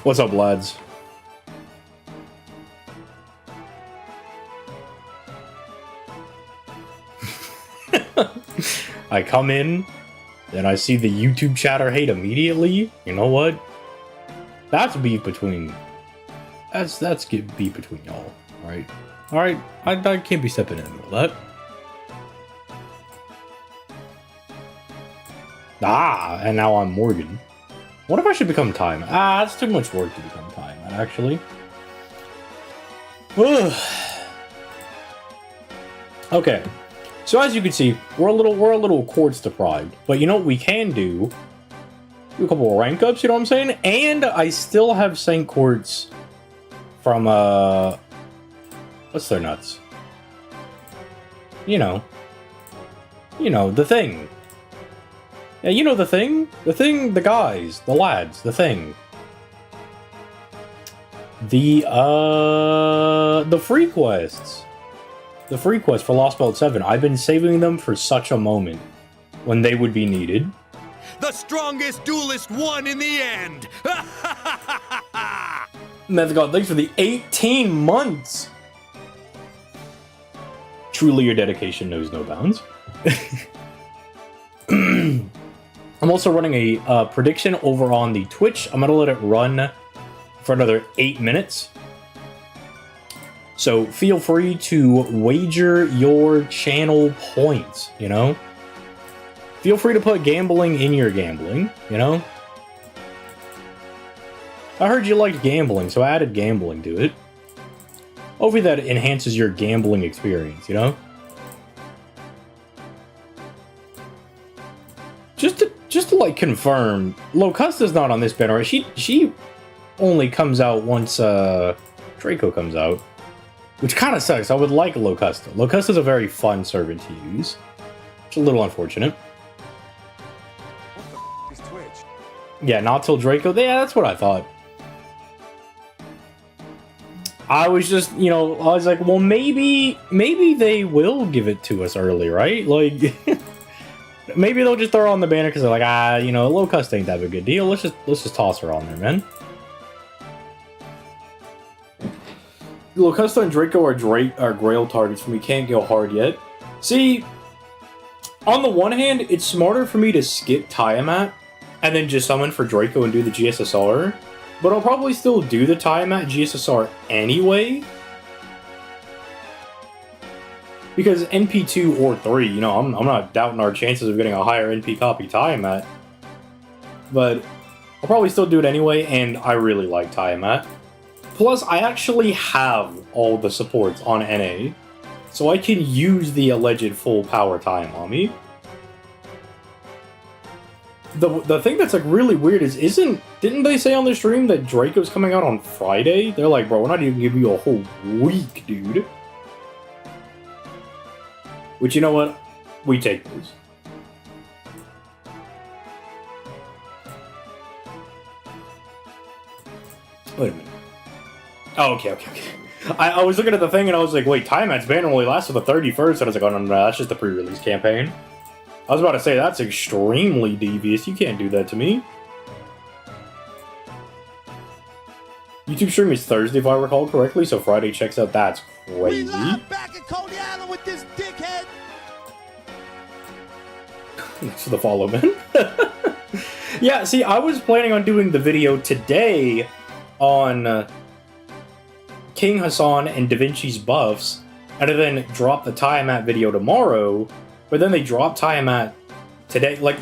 What's up, lads? I come in, and I see the YouTube chatter hate immediately. You know what? That's beef between... That's beef between y'all. Alright? Alright? I can't be stepping in the middle of that. Ah, and now I'm Morgan. What if I should become Tiamat? Ah, that's too much work to become Tiamat, actually. Okay. So as you can see, we're a little quartz deprived. But you know what we can do? Do a couple of rank ups, you know what I'm saying? And I still have Saint Quartz from what's their nuts? You know, the thing. Yeah, you know the thing? The thing, the guys, the lads, the thing. The free quests. The free quests for Lostbelt 7. I've been saving them for such a moment when they would be needed. The strongest duelist won in the end! Methgod, thanks for the 18 months! Truly, your dedication knows no bounds. I'm also running a prediction over on the Twitch. I'm going to let it run for another 8 minutes. So feel free to wager your channel points, you know? Feel free to put gambling in your gambling, you know? I heard you liked gambling, so I added gambling to it. Hopefully that enhances your gambling experience, you know? Just to like confirm, Locusta's not on this banner, right? She only comes out once Draco comes out. Which kind of sucks. I would like Locusta. Locusta's a very fun servant to use. It's a little unfortunate. What the is Twitch? Yeah, not till Draco. Yeah, that's what I thought. I was just, you know, I was like, well, maybe they will give it to us early, right? Like, maybe they'll just throw her on the banner because they're like, you know, Locusta ain't that big a good deal. Let's just toss her on there, man. Locusta and Draco are Grail targets for me. Can't go hard yet. See, on the one hand, it's smarter for me to skip Tiamat and then just summon for Draco and do the GSSR. But I'll probably still do the Tiamat GSSR anyway. Because NP2 or 3, you know, I'm not doubting our chances of getting a higher NP copy Tiamat. But I'll probably still do it anyway, and I really like Tiamat. Plus, I actually have all the supports on NA, so I can use the alleged full power time on me. The thing that's like really weird is, didn't they say on the stream that Draco's coming out on Friday? They're like, bro, we're not even giving you a whole week, dude. Which, you know what? We take those. Wait a minute. Oh, okay. I was looking at the thing and I was like, wait, Tiamat's banner only lasts to the 31st. And I was like, oh, no, that's just the pre-release campaign. I was about to say, that's extremely devious. You can't do that to me. YouTube stream is Thursday, if I recall correctly, so Friday checks out. That's crazy. We live back at Coney Island with this dickhead! Thanks for the follow, man. Yeah, see, I was planning on doing the video today on King Hassan and Da Vinci's buffs, and then drop the Tiamat video tomorrow, but then they dropped Tiamat today. Like,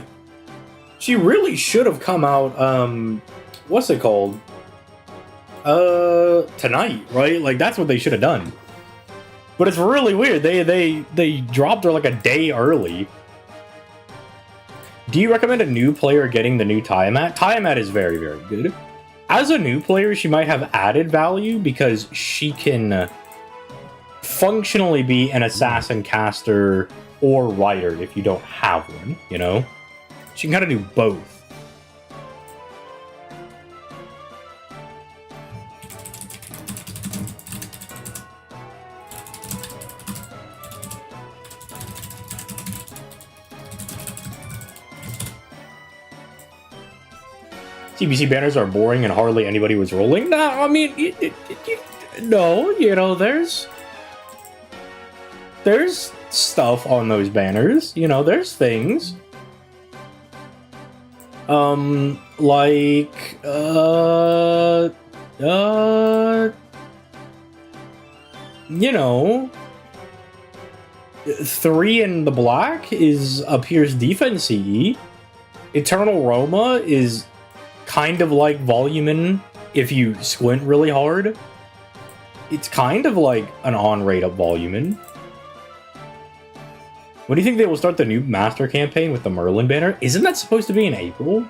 she really should have come out, what's it called? Tonight, right? Like, that's what they should have done. But it's really weird. They dropped her like a day early. Do you recommend a new player getting the new Tiamat? Tiamat is very, very good. As a new player, she might have added value because she can functionally be an assassin caster or writer if you don't have one, you know? She can kind of do both. TBC banners are boring and hardly anybody was rolling. Nah, I mean, no, you know, there's stuff on those banners. You know, there's things. Like, you know, 3 in the black appears defense-y. Eternal Roma is kind of like Volumin if you squint really hard. It's kind of like an on-rate up Volumin. When do you think they will start the new Master campaign with the Merlin banner? Isn't that supposed to be in April?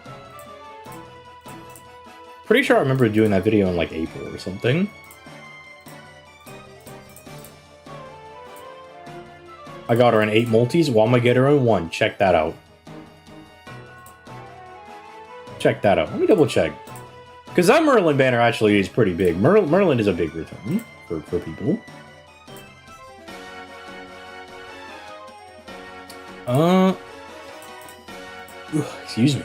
Pretty sure I remember doing that video in like April or something. I got her in 8 multis, while I get her in 1. Check that out. Check that out. Let me double check. Because that Merlin banner actually is pretty big. Merlin is a big return for people. Excuse me.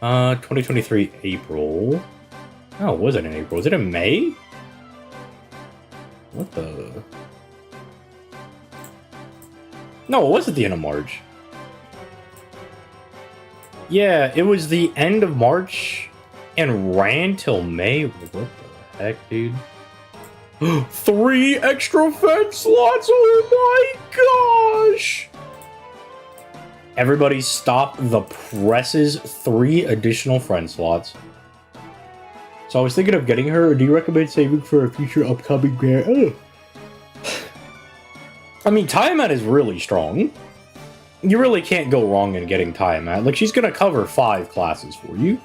2023 April. Oh, was it in April? Was it in May? What the? No, it was at the end of March. Yeah, it was the end of March and ran till May. What the heck, dude? 3 extra fence slots! Oh my gosh! Everybody stop the presses. 3 additional friend slots. So I was thinking of getting her, or do you recommend saving for a future upcoming grant? I mean, Tiamat is really strong. You really can't go wrong in getting Tiamat. Like, she's gonna cover 5 classes for you.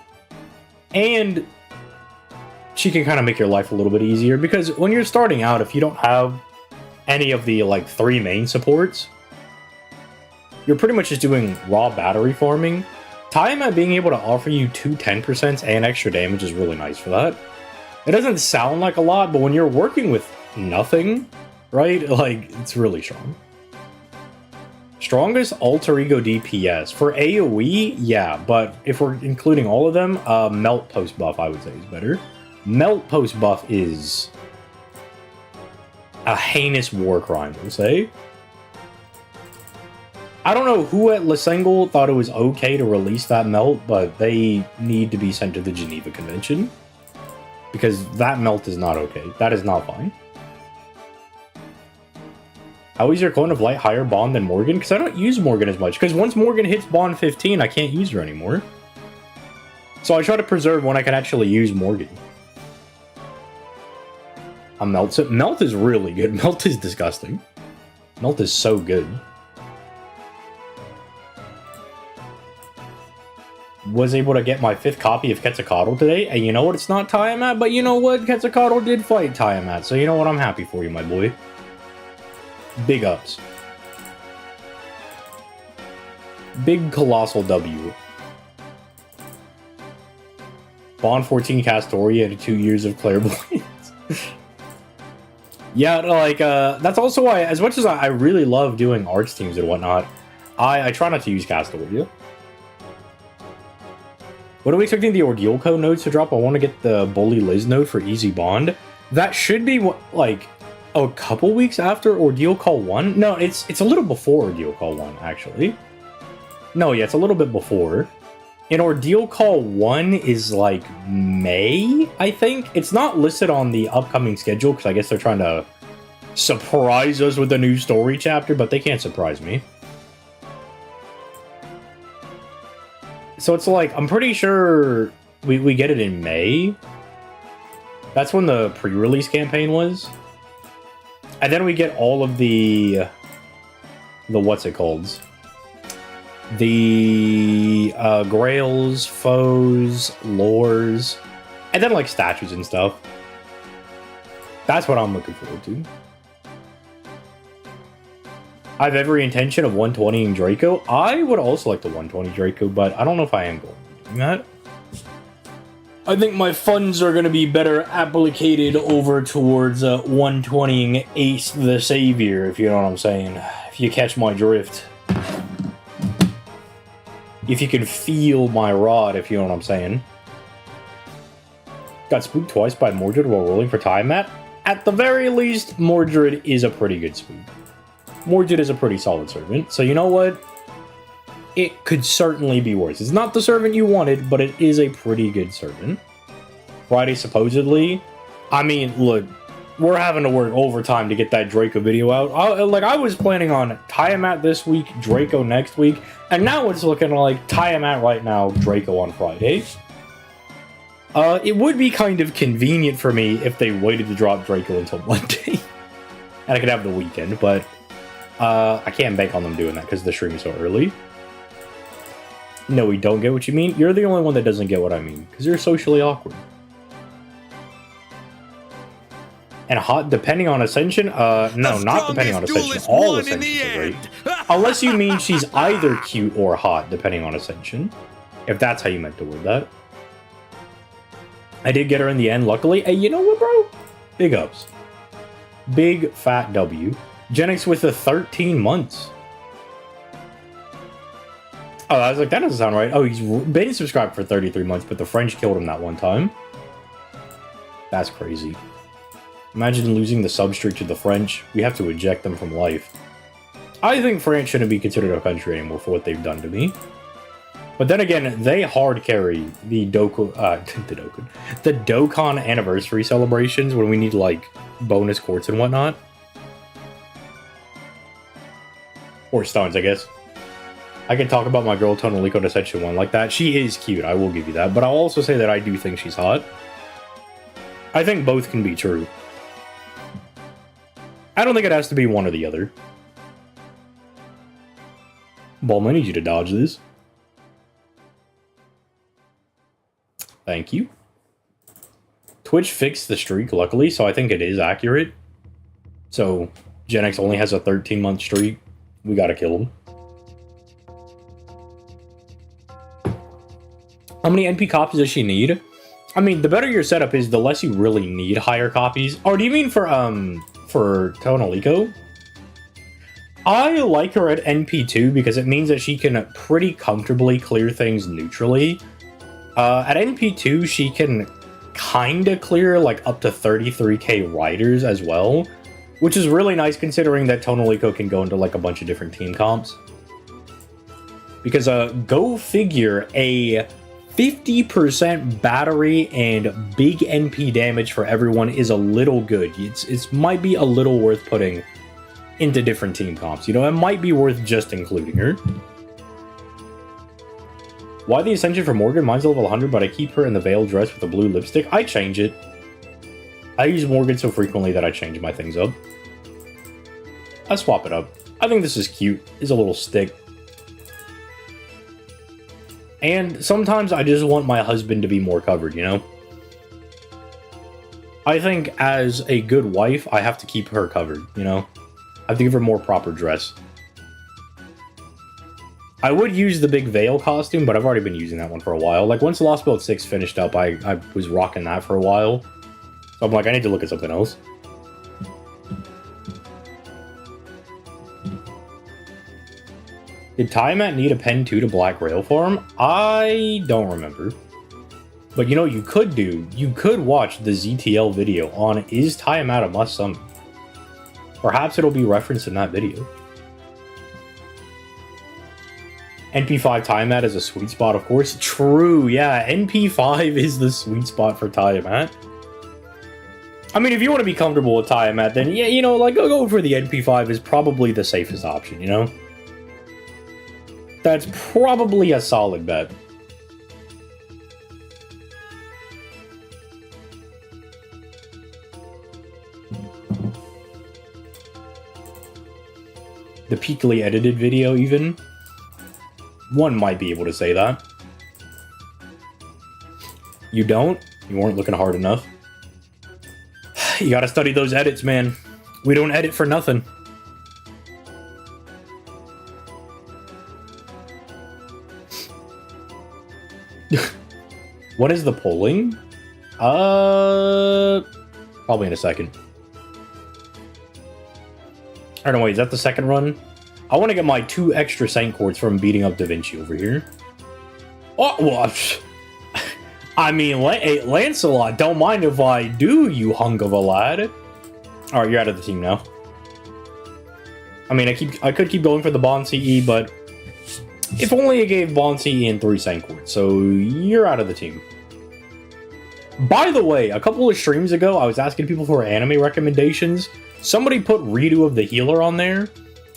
And she can kind of make your life a little bit easier, because when you're starting out, if you don't have any of the, like, 3 main supports, you're pretty much just doing raw battery farming. Tiamat being able to offer you 2 10% and extra damage is really nice for that. It doesn't sound like a lot, but when you're working with nothing, right, like, it's really strong. Strongest alter ego DPS. For AoE, yeah, but if we're including all of them, Melt post buff, I would say, is better. Melt post buff is a heinous war crime, we'll say. I don't know who at Lesengal thought it was okay to release that melt, but they need to be sent to the Geneva Convention. Because that melt is not okay. That is not fine. How is your clone of Light higher bond than Morgan? Because I don't use Morgan as much. Because once Morgan hits bond 15, I can't use her anymore. So I try to preserve when I can actually use Morgan. Melt is really good. Melt is disgusting. Melt is so good. Was able to get my 5th copy of Quetzalcoatl today, and you know what? It's not Tiamat, but you know what? Quetzalcoatl did fight Tiamat, so you know what? I'm happy for you, my boy. Big ups. Big colossal W. Bond 14 Castoria and 2 years of clairvoyance. Yeah, like, that's also why, as much as I really love doing arts teams and whatnot, I try not to use Castoria. What are we expecting the Ordeal Code nodes to drop? I want to get the Bully Liz node for Easy Bond. That should be, like, a couple weeks after Ordeal Call 1? No, it's a little before Ordeal Call 1, actually. No, yeah, it's a little bit before. And Ordeal Call 1 is, like, May, I think? It's not listed on the upcoming schedule, because I guess they're trying to surprise us with a new story chapter, but they can't surprise me. So it's like, I'm pretty sure we get it in May. That's when the pre-release campaign was. And then we get all of the what's it called? The grails, foes, lores, and then like statues and stuff. That's what I'm looking forward to. I have every intention of 120ing Draco. I would also like the 120 Draco, but I don't know if I am going to be doing that. I think my funds are going to be better applicated over towards 120ing Ace the Savior, if you know what I'm saying. If you catch my drift. If you can feel my rod, if you know what I'm saying. Got spooked twice by Mordred while rolling for Tiamat. At the very least, Mordred is a pretty good spook. Mordred is a pretty solid servant. So you know what? It could certainly be worse. It's not the servant you wanted, but it is a pretty good servant. Friday, supposedly. I mean, look, we're having to work overtime to get that Draco video out. I was planning on Tiamat this week, Draco next week, and now it's looking like Tiamat right now, Draco on Friday. It would be kind of convenient for me if they waited to drop Draco until Monday. And I could have the weekend, but I can't bank on them doing that because the stream is so early. No, we don't get what you mean. You're the only one that doesn't get what I mean, because you're socially awkward. And hot depending on Ascension? No, not depending on Ascension. All Ascensions are great. Unless you mean she's either cute or hot, depending on Ascension. If that's how you meant to word that. I did get her in the end, luckily. Hey, you know what, bro? Big ups. Big fat W. Genix with the 13 months. Oh, I was like, that doesn't sound right. Oh, he's been subscribed for 33 months, but the French killed him that one time. That's crazy. Imagine losing the sub streak to the French. We have to eject them from life. I think France shouldn't be considered a country anymore for what they've done to me. But then again, they hard carry the Dokkan anniversary celebrations when we need, like, bonus courts and whatnot. Or stones, I guess. I can talk about my girl Tonalico to Section 1 like that. She is cute, I will give you that. But I'll also say that I do think she's hot. I think both can be true. I don't think it has to be one or the other. Bulma, I need you to dodge this. Thank you. Twitch fixed the streak, luckily, so I think it is accurate. So, Gen X only has a 13-month streak. We gotta kill him. How many NP copies does she need? I mean, the better your setup is, the less you really need higher copies. Oh, do you mean for Tonalico? I like her at NP2 because it means that she can pretty comfortably clear things neutrally. At NP2, she can kinda clear like up to 33k riders as well, which is really nice considering that Tonalico can go into like a bunch of different team comps. Because go figure, a 50% battery and big NP damage for everyone is a little good. It might be a little worth putting into different team comps. You know, it might be worth just including her. Why the Ascension for Morgan? Mine's level 100, but I keep her in the veil dress with the blue lipstick. I change it. I use Morgan so frequently that I change my things up. I swap it up. I think this is cute. It's a little stick. And sometimes I just want my husband to be more covered, you know? I think as a good wife, I have to keep her covered, you know? I have to give her more proper dress. I would use the big veil costume, but I've already been using that one for a while. Like, once Lostbelt 6 finished up, I was rocking that for a while. So I'm like, I need to look at something else. Did Tiamat need a pen 2 to Black Rail farm? I don't remember. But you know what you could do? You could watch the ZTL video on Is Tiamat a Must Summon? Perhaps it'll be referenced in that video. NP5 Tiamat is a sweet spot, of course. True, yeah, NP5 is the sweet spot for Tiamat. I mean, if you want to be comfortable with Tiamat, then yeah, you know, like, go for the NP5 is probably the safest option, you know? That's probably a solid bet. The peakily edited video, even? One might be able to say that. You don't? You weren't looking hard enough. You gotta study those edits, man. We don't edit for nothing. What is the polling? Probably in a second. I don't know, wait, is that the second run? I want to get my 2 extra Saint Quartz from beating up Da Vinci over here. Oh, well, I mean, Lancelot, don't mind if I do, you hunk of a lad. Alright, you're out of the team now. I mean, I could keep going for the Bon CE, but if only it gave Bon CE and 3 Sanquards, so you're out of the team. By the way, a couple of streams ago, I was asking people for anime recommendations. Somebody put Redo of the Healer on there,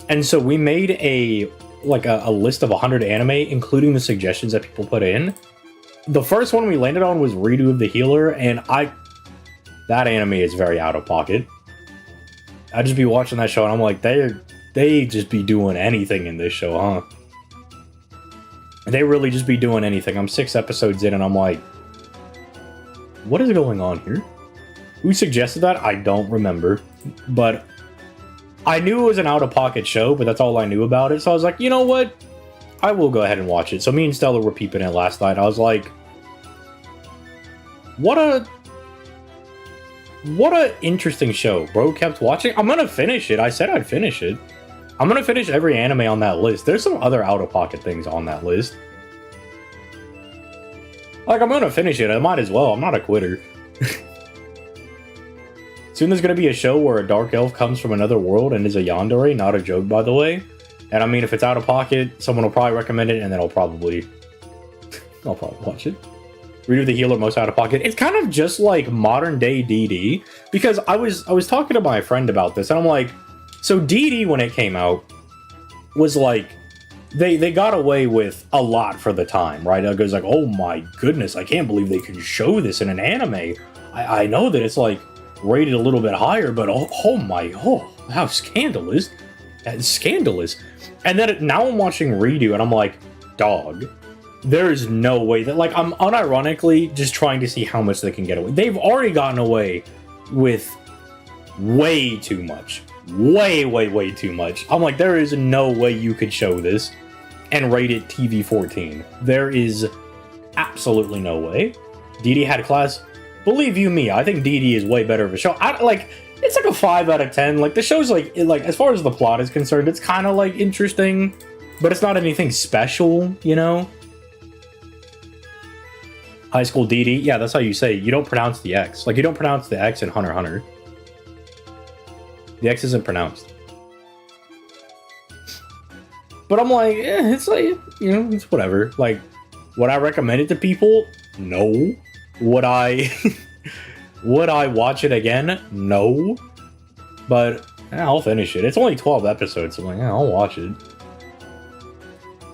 and so we made a list of 100 anime, including the suggestions that people put in. The first one we landed on was Redo of the Healer, and that anime is very out of pocket. I'd just be watching that show, and I'm like, they just be doing anything in this show, huh? They really just be doing anything. I'm 6 episodes in, and I'm like, what is going on here? Who suggested that? I don't remember. But I knew it was an out-of-pocket show, but that's all I knew about it. So I was like, you know what? I will go ahead and watch it. So me and Stella were peeping it last night. I was like, what a interesting show. Bro kept watching. I'm gonna finish it. I said I'd finish it. I'm gonna finish every anime on that list. There's some other out-of-pocket things on that list. Like, I'm gonna finish it. I might as well. I'm not a quitter. Soon there's gonna be a show where a dark elf comes from another world and is a yandere. Not a joke, by the way. And I mean, if it's out of pocket, someone will probably recommend it, and then I'll probably watch it. Redo the Healer, most out of pocket. It's kind of just like modern day DD, because I was talking to my friend about this, and I'm like, so DD when it came out was like, they got away with a lot for the time, right? It goes like, oh my goodness, I can't believe they can show this in an anime. I know that it's like rated a little bit higher, but how scandalous. That's scandalous. And then now I'm watching Redo, and I'm like, dog, there is no way that, like, I'm unironically just trying to see how much they can get away. They've already gotten away with way too much. Way too much. I'm like, there is no way you could show this and rate it TV-14. There is absolutely no way. DD had class. Believe you me, I think DD is way better of a show. It's like a 5 out of 10. Like, the show's like as far as the plot is concerned, it's kind of like interesting, but it's not anything special, you know? High School DD, yeah, that's how you say it. You don't pronounce the X. Like, you don't pronounce the X in Hunter x Hunter. The X isn't pronounced. But I'm like, it's like, you know, it's whatever. Like, would I recommend it to people? No. Would I would I watch it again? No. But I'll finish it. It's only 12 episodes, so I'm like, yeah, I'll watch it.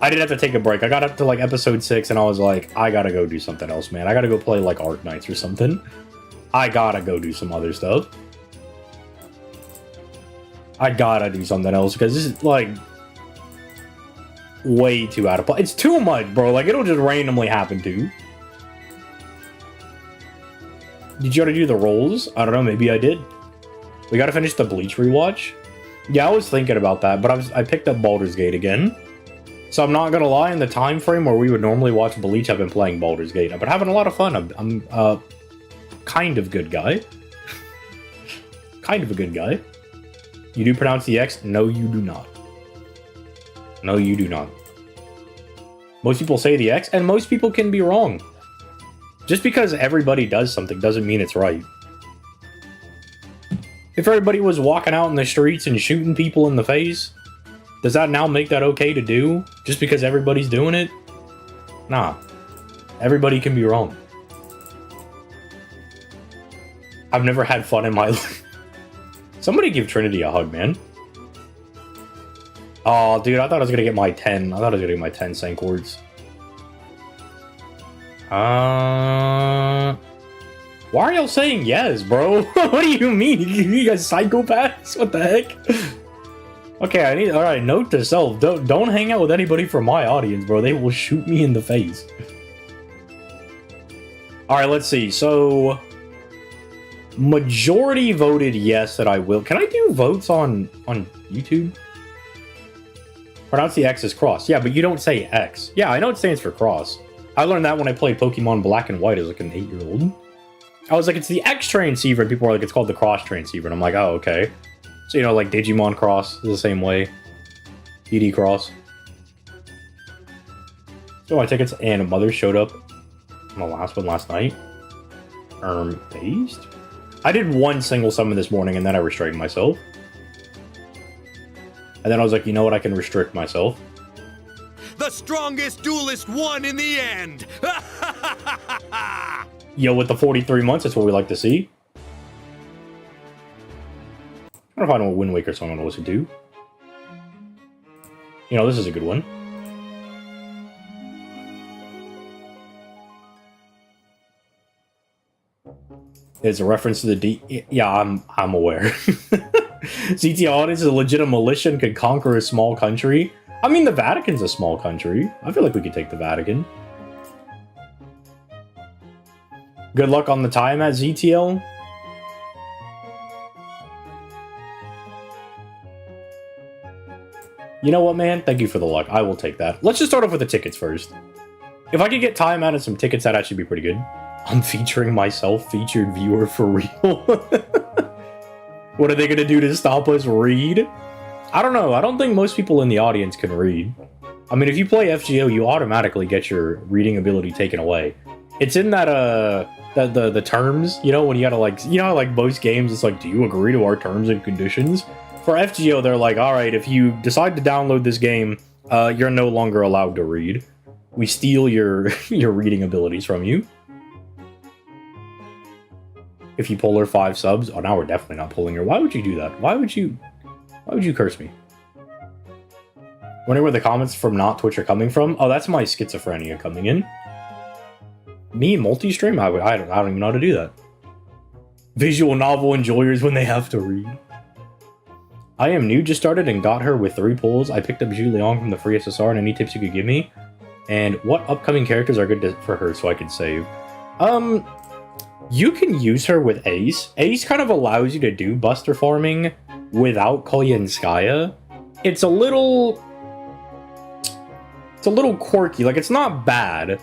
I did have to take a break. I got up to like episode 6 and I was like, I gotta go do something else, man. I gotta go play like Arc Knights or something. I gotta go do some other stuff. I gotta do something else because this is like way too out of place. It's too much, bro. Like, it'll just randomly happen too. Did you already do the rolls? I don't know. Maybe I did. We gotta finish the Bleach rewatch. Yeah, I was thinking about that, but I picked up Baldur's Gate again. So I'm not gonna lie, in the time frame where we would normally watch Bleach, I've been playing Baldur's Gate. I've been having a lot of fun. I'm a kind of good guy. Kind of a good guy. You do pronounce the X? No, you do not. No, you do not. Most people say the X, and most people can be wrong. Just because everybody does something doesn't mean it's right. If everybody was walking out in the streets and shooting people in the face, does that now make that okay to do? Just because everybody's doing it? Nah. Everybody can be wrong. I've never had fun in my life. Somebody give Trinity a hug, man. Oh, dude, I thought I was gonna get my 10. I thought I was gonna get my 10 Sanquards. Why are y'all saying yes, bro? What do you mean? You guys psychopaths? What the heck? Okay, alright, note to self. Don't hang out with anybody from my audience, bro. They will shoot me in the face. Alright, let's see. So, majority voted yes that I will. Can I do votes on YouTube? Pronounce the X as cross. Yeah, but you don't say X. Yeah, I know it stands for cross. I learned that when I played Pokemon Black and White as like an 8-year-old. I was like, it's the X transceiver, and people were like, it's called the cross transceiver, and I'm like, oh, okay. So, you know, like Digimon cross is the same way. DD cross. So my tickets and Mother showed up on the last one last night. Based? I did one single summon this morning and then I restrained myself. And then I was like, you know what? I can restrict myself. The strongest duelist won in the end! Yo, with the 43 months, that's what we like to see. I don't know if I know what Wind Waker song I want to listen to. You know, this is a good one. It's a reference to the D. Yeah, I'm aware. CT audience is a legit militia and could conquer a small country. I mean, the Vatican's a small country. I feel like we could take the Vatican. Good luck on the Tiamat, ZTL. You know what, man? Thank you for the luck. I will take that. Let's just start off with the tickets first. If I could get Tiamat and some tickets, that'd actually be pretty good. I'm featuring myself, featured viewer for real. What are they going to do to stop us read? I don't know. I don't think most people in the audience can read. I mean, if you play FGO, you automatically get your reading ability taken away. It's in that, the terms, you know, when you gotta, like, you know, like most games, it's like, do you agree to our terms and conditions? For FGO, they're like, alright, if you decide to download this game, you're no longer allowed to read. We steal your reading abilities from you. If you pull her 5 subs, oh, now we're definitely not pulling her. Why would you do that? Why would you curse me? Wonder where the comments from not Twitch are coming from? Oh, that's my schizophrenia coming in. Me multi-stream? I don't even know how to do that. Visual novel enjoyers when they have to read. I am new, just started and got her with 3 pulls. I picked up Julian from the free SSR and any tips you could give me. And what upcoming characters are good for her so I can save? You can use her with Ace. Ace kind of allows you to do Buster farming without Koyenskaya. It's a little quirky. Like, it's not bad,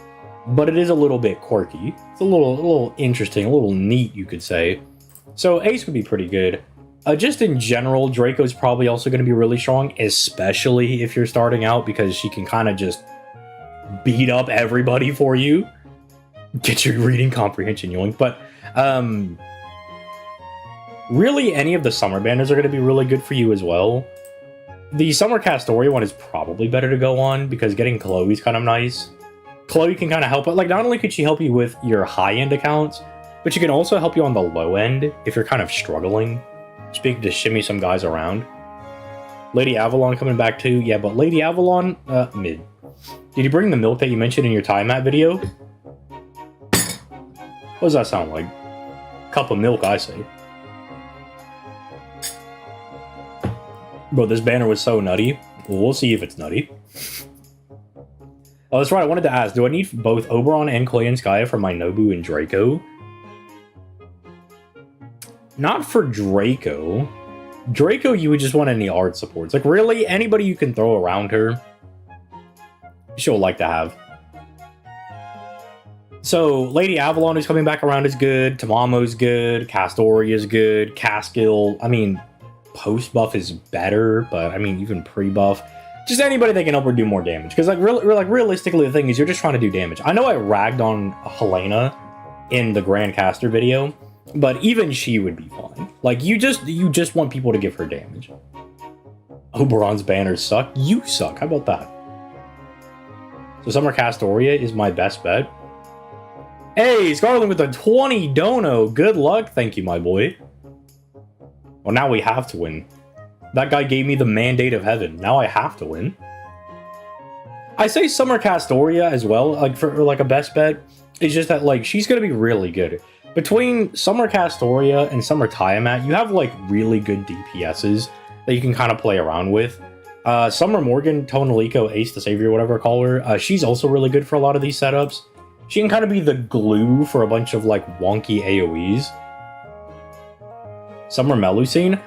but it is a little bit quirky. It's a little interesting, a little neat, you could say. So Ace would be pretty good. Just in general, Draco's probably also going to be really strong, especially if you're starting out, because she can kind of just beat up everybody for you. Get your reading comprehension, yoink. But, really, any of the summer banners are going to be really good for you as well. The Summer Castoria one is probably better to go on, because getting Chloe's kind of nice. Chloe can kind of help, like, not only could she help you with your high-end accounts, but she can also help you on the low end if you're kind of struggling. Speaking to shimmy some guys around. Lady Avalon coming back too. Yeah, but Lady Avalon, mid. Did you bring the milk that you mentioned in your Tiamat video? What does that sound like? Cup of milk, I say. Bro, this banner was so nutty. We'll see if it's nutty. Oh, that's right. I wanted to ask, do I need both Oberon and Koyenskaya for my Nobu and Draco? Not for Draco. Draco, you would just want any art supports. Like, really, anybody you can throw around her, she'll like to have. So, Lady Avalon who's coming back around is good. Tamamo's good. Castoria's good. Caskill, I mean, post-buff is better, but, I mean, even pre-buff. Just anybody that can help her do more damage. Because, like, realistically, the thing is, you're just trying to do damage. I know I ragged on Helena in the Grandcaster video, but even she would be fine. Like, you just want people to give her damage. Oberon's banners suck. You suck. How about that? So Summer Castoria is my best bet. Hey, Scarlet with a 20 dono. Good luck. Thank you, my boy. Well, now we have to win. That guy gave me the mandate of heaven. Now I have to win. I say Summer Castoria as well, like, for like a best bet. It's just that, like, she's gonna be really good. Between Summer Castoria and Summer Tiamat, you have, like, really good DPSs that you can kind of play around with. Summer Morgan, Tonalico, Ace the Savior, whatever I call her, she's also really good for a lot of these setups. She can kind of be the glue for a bunch of, like, wonky AoEs. Summer Melusine.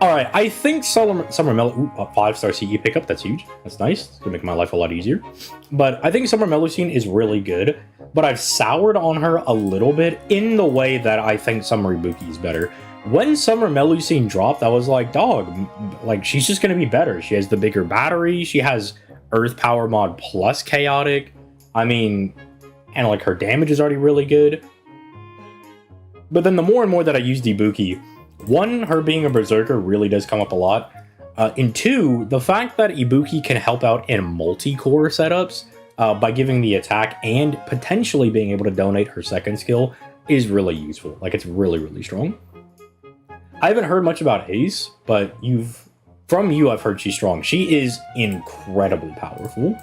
Alright, I think Summer Melu... Ooh, a 5-star CE pickup, that's huge. That's nice. It's gonna make my life a lot easier. But I think Summer Melusine is really good, but I've soured on her a little bit in the way that I think Summer Ibuki is better. When Summer Melusine dropped, I was like, dog, like, she's just gonna be better. She has the bigger battery, she has Earth Power Mod plus Chaotic. I mean, and like her damage is already really good. But then the more and more that I use Ibuki, one, her being a berserker really does come up a lot. And two, the fact that Ibuki can help out in multi-core setups by giving the attack and potentially being able to donate her second skill is really useful. Like, it's really, really strong. I haven't heard much about Ace, but from you I've heard she's strong. She is incredibly powerful.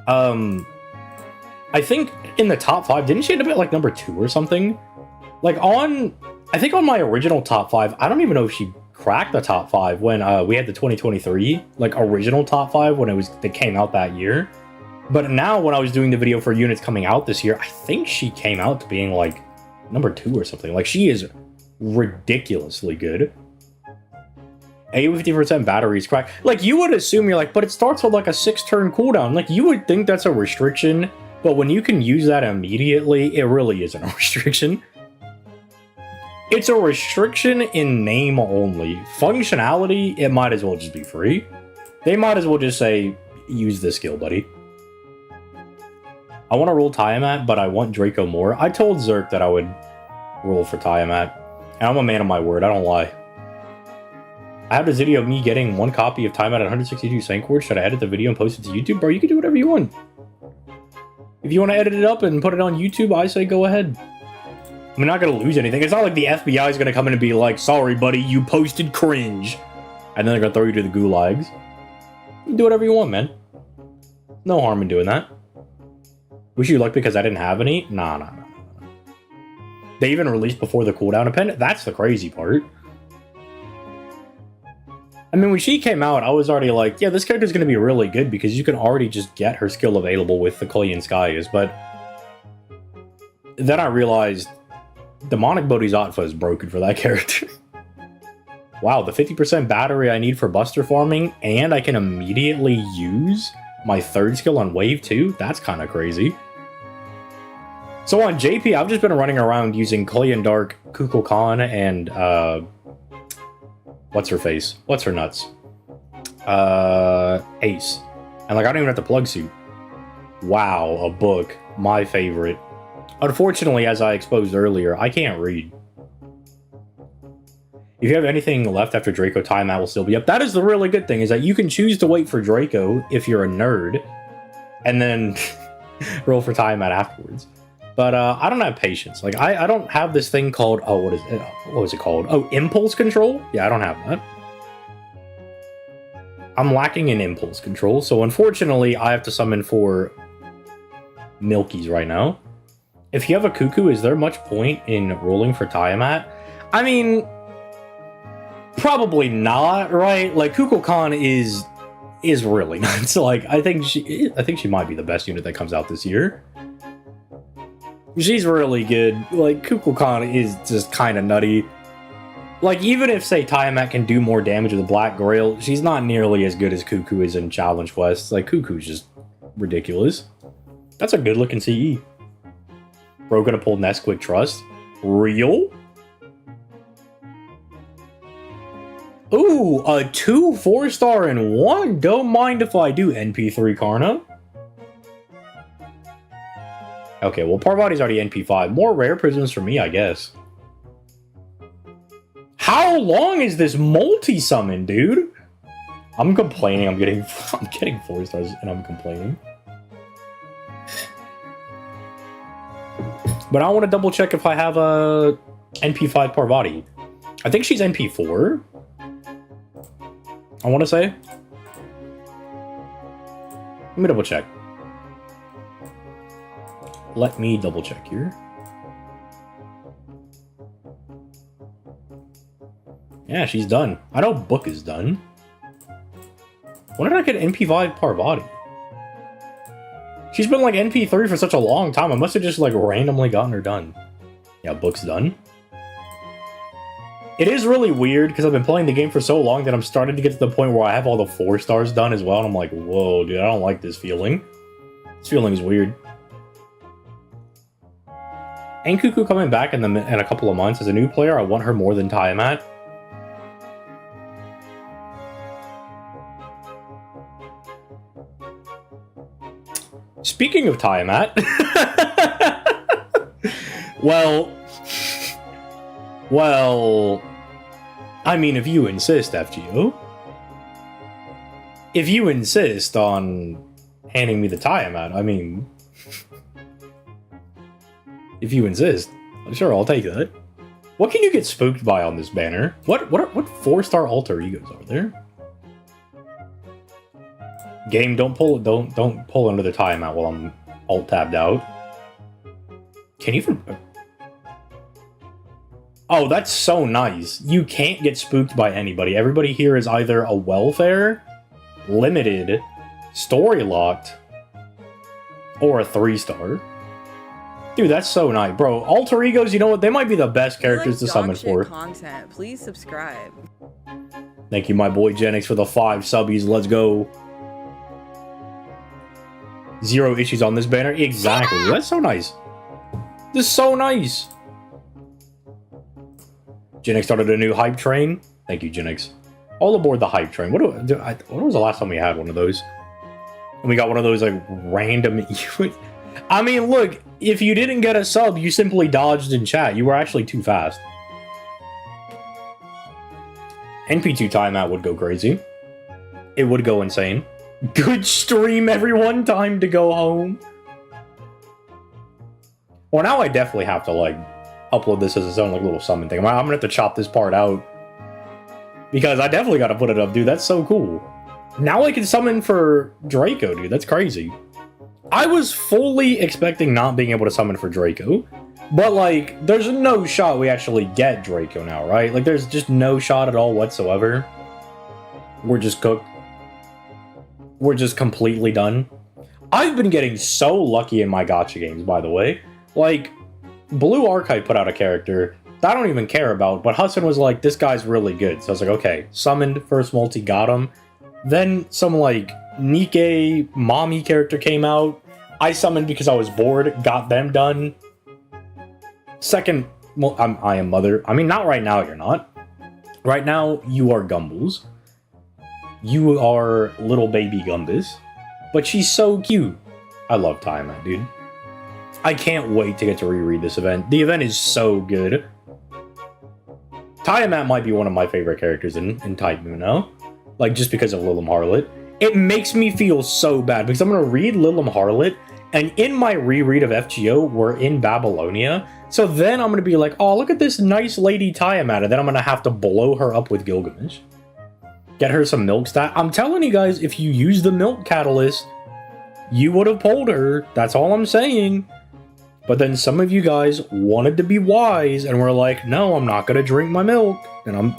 I think in the top 5, didn't she end up at like number 2 or something? Like I think on my original top 5, I don't even know if she cracked the top 5 when we had the 2023 like original top 5 when it came out that year. But now when I was doing the video for units coming out this year, I think she came out to being like number 2 or something. Like, she is ridiculously good. 50% batteries crack. Like, you would assume, you're like, but it starts with like a 6-turn cooldown. Like, you would think that's a restriction, but when you can use that immediately, it really isn't a restriction. It's a restriction in name only. Functionality, it might as well just be free. They might as well just say, use this skill, buddy. I want to roll Tiamat, but I want Draco more. I told Zerk that I would roll for Tiamat, and I'm a man of my word, I don't lie. I have this video of me getting 1 copy of Tiamat at 162 Sancor. Should I edit the video and post it to YouTube? Bro, you can do whatever you want. If you want to edit it up and put it on YouTube, I say go ahead. I'm not going to lose anything. It's not like the FBI is going to come in and be like, sorry, buddy, you posted cringe. And then they're going to throw you to the gulags. You can do whatever you want, man. No harm in doing that. Wish you luck because I didn't have any? Nah. They even released before the cooldown append? That's the crazy part. I mean, when she came out, I was already like, yeah, this character's going to be really good because you can already just get her skill available with the Korean Skies. But then I realized Demonic Bodhisattva is broken for that character. Wow, the 50% battery I need for Buster farming, and I can immediately use my 3rd skill on Wave 2? That's kind of crazy. So on JP, I've just been running around using Korean Dark, Kukulkan, and what's her face? What's her nuts? Ace. And like, I don't even have to plug suit. Wow, a book. My favorite. Unfortunately, as I exposed earlier, I can't read. If you have anything left after Draco, Tiamat will still be up. That is the really good thing, is that you can choose to wait for Draco if you're a nerd, and then roll for Tiamat afterwards. But I don't have patience. Like, I don't have this thing called, oh, what is it called? Oh, impulse control? Yeah, I don't have that. I'm lacking in impulse control, so unfortunately, I have to summon 4 Milkies right now. If you have a Cuckoo, is there much point in rolling for Tiamat? I mean, probably not, right? Like, Kukulkan is really nuts. Like, I think she might be the best unit that comes out this year. She's really good. Like, Kukulkan is just kind of nutty. Like, even if, say, Tiamat can do more damage with the Black Grail, she's not nearly as good as Cuckoo is in Challenge Quests. Like, Cuckoo's just ridiculous. That's a good-looking CE. Bro gonna pull Nest Quick Trust? Real? Ooh, a 2 4-star in 1? Don't mind if I do, NP3 Karna. Okay, well, Parvati's already NP5. More rare prisms for me, I guess. How long is this multi-summon, dude? I'm complaining. I'm getting 4 stars and I'm complaining. But I want to double check if I have a NP5 Parvati. I think she's NP4. I want to say. Let me double check. Let me double check here. Yeah, she's done. I know Book is done. When did I get NP5 Parvati? She's been like NP3 for such a long time. I must have just like randomly gotten her done. Yeah, Book's done. It is really weird because I've been playing the game for so long that I'm starting to get to the point where I have all the 4 stars done as well. And I'm like, whoa, dude, I don't like this feeling. This feeling is weird. Ain't Cuckoo coming back in a couple of months as a new player? I want her more than Tiamat. speaking of Tiamat, well, I mean, if you insist, FGO. If you insist on handing me the Tiamat, I mean, if you insist, sure, I'll take that. What can you get spooked by on this banner? What 4-star alter egos are there? Game, don't pull under the Tiamat while I'm alt tabbed out. Can you even? Oh, that's so nice. You can't get spooked by anybody. Everybody here is either a welfare, limited, story locked, or a 3-star. Dude, that's so nice, bro. Alter egos, you know what? They might be the best characters to summon for. Content. Please subscribe. Thank you, my boy Genix, for the 5 subbies. Let's go. 0 issues on this banner. Exactly. That's so nice. This is so nice. Genix started a new hype train. Thank you, Genix. All aboard the hype train. When was the last time we had one of those? And we got one of those, like, random... I mean, look, if you didn't get a sub, you simply dodged in chat. You were actually too fast. NP2 Tiamat would go crazy. It would go insane. Good stream, everyone. Time to go home. Well, now I definitely have to, like, upload this as its own, like, little summon thing. I'm gonna have to chop this part out. Because I definitely gotta put it up, dude. That's so cool. Now I can summon for Draco, dude. That's crazy. I was fully expecting not being able to summon for Draco. But, like, there's no shot we actually get Draco now, right? Like, there's just no shot at all whatsoever. We're just cooked. We're just completely done. I've been getting so lucky in my gacha games, by the way. Like, Blue Archive put out a character that I don't even care about, but Hudson was like, this guy's really good. So I was like, okay, summoned, first multi, got him. Then some, like, Nikkei mommy character came out. I summoned because I was bored, got them done. Second, well, I am mother. I mean, not right now, you're not. Right now, you are Gumbles. You are little baby Gumbus. But she's so cute. I love Tiamat, dude. I can't wait to get to reread this event. The event is so good. Tiamat might be one of my favorite characters in Type Moon now. Like, just because of Lilim Harlot. It makes me feel so bad, because I'm going to read Lilim Harlot, and in my reread of FGO, we're in Babylonia. So then I'm going to be like, oh, look at this nice lady Tiamat, and then I'm going to have to blow her up with Gilgamesh. Get her some milk stat. I'm telling you guys, if you use the milk catalyst, you would have pulled her. That's all I'm saying. But then some of you guys wanted to be wise and were like, no, I'm not going to drink my milk. And I'm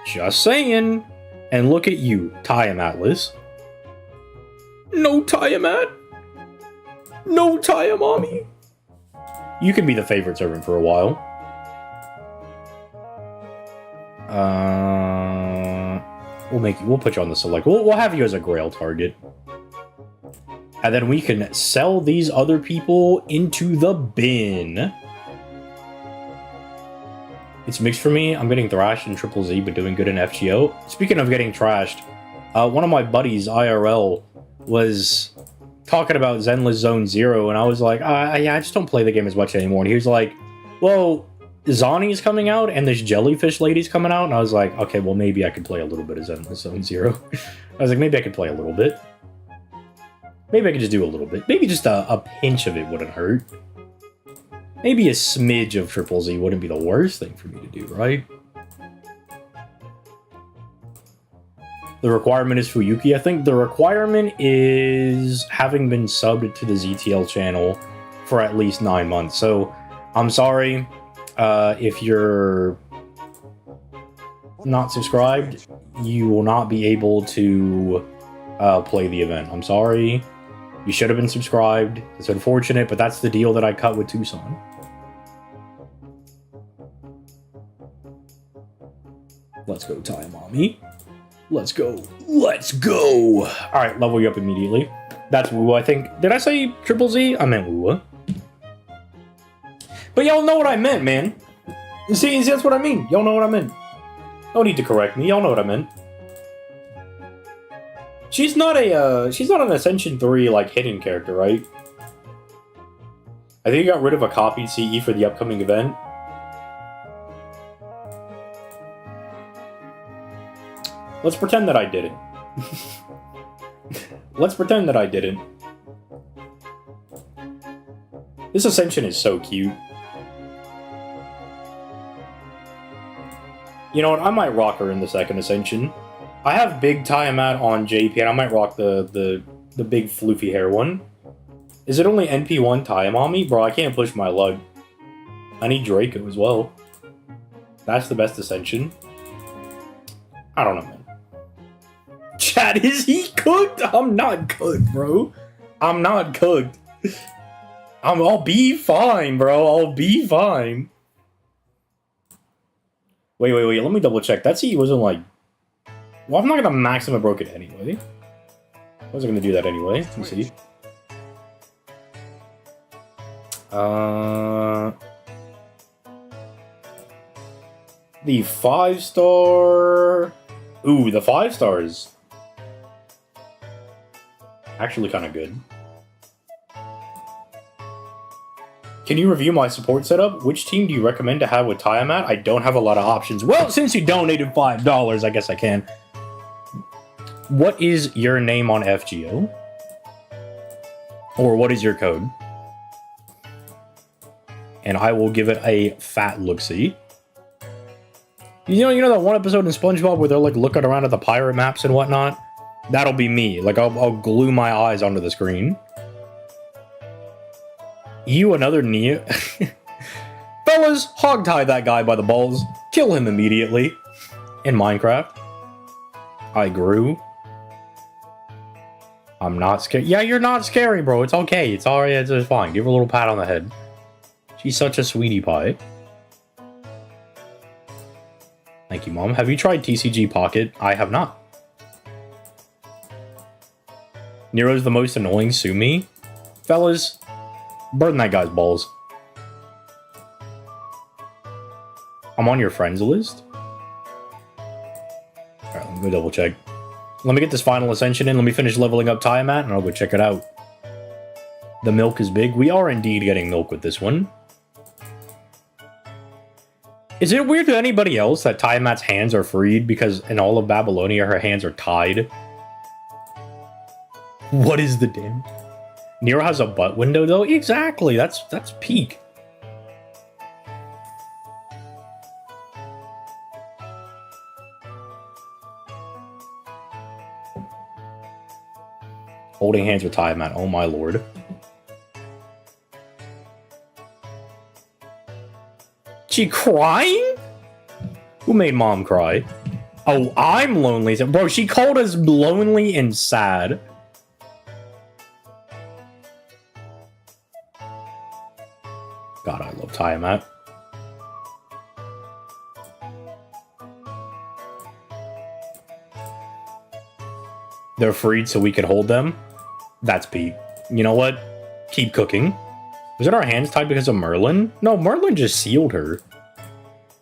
just saying. And look at you, Tiamatless. No Tiamat. No Tiamami. You can be the favorite servant for a while. We'll put you on the select. We'll have you as a Grail target. And then we can sell these other people into the bin. It's mixed for me. I'm getting thrashed in Triple Z, but doing good in FGO. Speaking of getting trashed, one of my buddies, IRL, was talking about Zenless Zone Zero, and I was like, yeah, I just don't play the game as much anymore. And he was like, well, Zani's coming out, and this jellyfish lady's coming out, and I was like, okay, well, maybe I could play a little bit of Zenless Zone Zero. I was like, maybe I could play a little bit. Maybe I could just do a little bit. Maybe just a pinch of it wouldn't hurt. Maybe a smidge of Triple Z wouldn't be the worst thing for me to do, right? The requirement is Fuyuki. I think the requirement is having been subbed to the ZTL channel for at least 9 months. So, I'm sorry if you're not subscribed, you will not be able to play the event. I'm sorry. You should have been subscribed. It's unfortunate, but that's the deal that I cut with Tucson. Let's go, Mommy. Let's go. Let's go. All right, level you up immediately. That's Woo, I think. Did I say Triple Z? I meant Woo. But y'all know what I meant, man. See, that's what I mean. Y'all know what I meant. No need to correct me. Y'all know what I meant. She's not an Ascension 3 like hidden character, right? I think you got rid of a copied CE for the upcoming event. Let's pretend that I didn't. Let's pretend that I didn't. This Ascension is so cute. You know what? I might rock her in the second Ascension. I have big Tiamat on JP, and I might rock the big floofy hair one. Is it only NP1 Tiamami? Bro, I can't push my luck. I need Draco as well. That's the best Ascension. I don't know, man. Chat, is he cooked? I'm not cooked, bro. I'm not cooked. I'll be fine, bro. I'll be fine. Wait. Let me double check. That CE wasn't like... Well, I'm not gonna max him a broken anyway. I wasn't gonna do that anyway. Let me see. The 5-star... Ooh, the 5 stars. Actually kind of good. Can you review my support setup? Which team do you recommend to have with Tiamat? I don't have a lot of options. Well, since you donated $5, I guess I can. What is your name on FGO? Or what is your code? And I will give it a fat look-see. You know that one episode in SpongeBob where they're like looking around at the pirate maps and whatnot? That'll be me. Like I'll glue my eyes onto the screen. You another Neo? Fellas, hog-tie that guy by the balls. Kill him immediately. In Minecraft. I grew. I'm not scared. Yeah, you're not scary, bro. It's okay. It's alright. It's fine. Give her a little pat on the head. She's such a sweetie pie. Thank you, Mom. Have you tried TCG Pocket? I have not. Nero's the most annoying. Sue me. Fellas, burn that guy's balls. I'm on your friends list. Alright, let me double check. Let me get this final Ascension in. Let me finish leveling up Tiamat, and I'll go check it out. The milk is big. We are indeed getting milk with this one. Is it weird to anybody else that Tiamat's hands are freed because in all of Babylonia her hands are tied? What is the damn? Nero has a butt window though? Exactly, that's peak. Holding hands with Tiamat, oh my lord. She crying? Who made Mom cry? Oh, I'm lonely. Bro, she called us lonely and sad. God, I love Tiamat. They're freed so we can hold them. That's peak. You know what? Keep cooking. Was it our hands tied because of Merlin? No, Merlin just sealed her.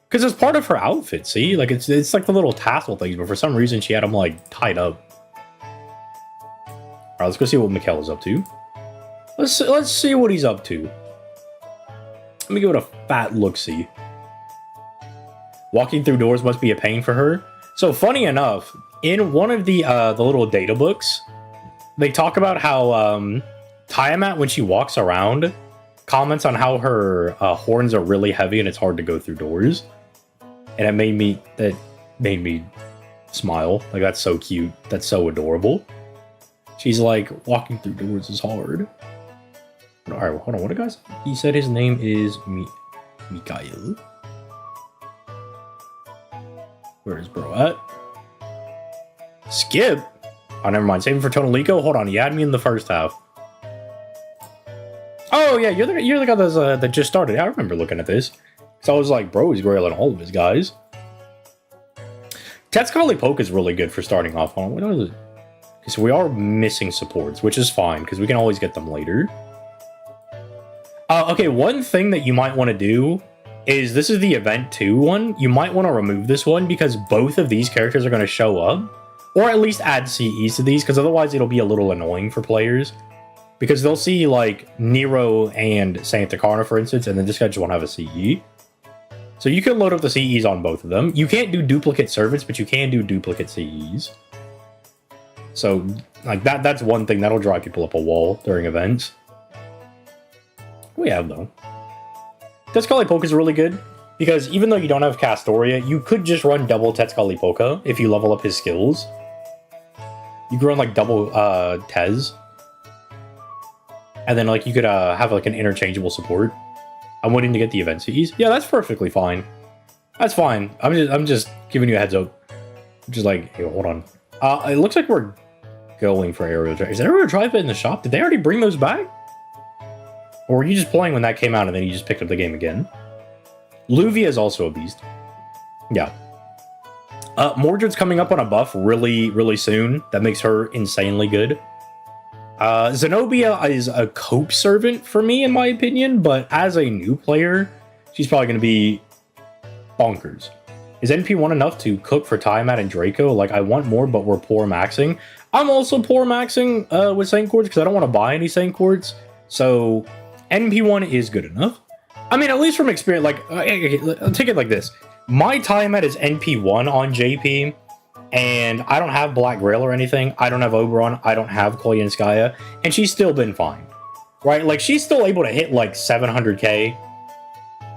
Because it's part of her outfit, see? Like, it's like the little tassel things, but for some reason she had them, like, tied up. Alright, let's go see what Mikkel is up to. Let's see what he's up to. Let me give it a fat look-see. Walking through doors must be a pain for her. So, funny enough, in one of the little data books, they talk about how Tiamat, when she walks around, comments on how her horns are really heavy and it's hard to go through doors. And that made me smile. Like, that's so cute. That's so adorable. She's like, walking through doors is hard. Alright, hold on. What did guys? He said his name is Mikael. Where is bro at? Skip? Oh, never mind. Saving for Tonalico? Hold on. He had me in the first half. Oh, yeah. You're the guy that just started. I remember looking at this. So I was like, bro, he's grailing all of his guys. Tetskali Poke is really good for starting off on. What is it? So we are missing supports, which is fine, because we can always get them later. Okay, one thing that you might want to do is, this is the Event 2 one. You might want to remove this one, because both of these characters are going to show up Or at least add CEs to these, because otherwise it'll be a little annoying for players. Because they'll see, like, Nero and Santa Carna, for instance, and then this guy just won't have a CE. So you can load up the CEs on both of them. You can't do duplicate servants, but you can do duplicate CEs. So, like, that's one thing that'll drive people up a wall during events. What do we have, though? Tezcatlipoca is really good, because even though you don't have Castoria, you could just run double Tezcatlipoca if you level up his skills. You could run, like, double Tez. And then, like, you could have, like, an interchangeable support. I'm waiting to get the event CEs. Yeah, that's perfectly fine. That's fine. I'm just giving you a heads up. Just like, hey, hold on. It looks like we're going for aerial drive. Is there aerial drive in the shop? Did they already bring those back? Or were you just playing when that came out and then you just picked up the game again? Luvia is also a beast. Yeah. Mordred's coming up on a buff really, really soon. That makes her insanely good. Zenobia is a cope servant for me, in my opinion, but as a new player, she's probably going to be bonkers. Is NP1 enough to cook for Tiamat and Draco? Like, I want more, but we're poor maxing. I'm also poor maxing with Saint Quartz because I don't want to buy any Saint Quartz. So, NP1 is good enough. I mean, at least from experience, like, I'll take it like this. My Tiamat is NP1 on JP, and I don't have Black Grail or anything. I don't have Oberon. I don't have Koyanskaya, and she's still been fine. Right? Like, she's still able to hit, like, 700k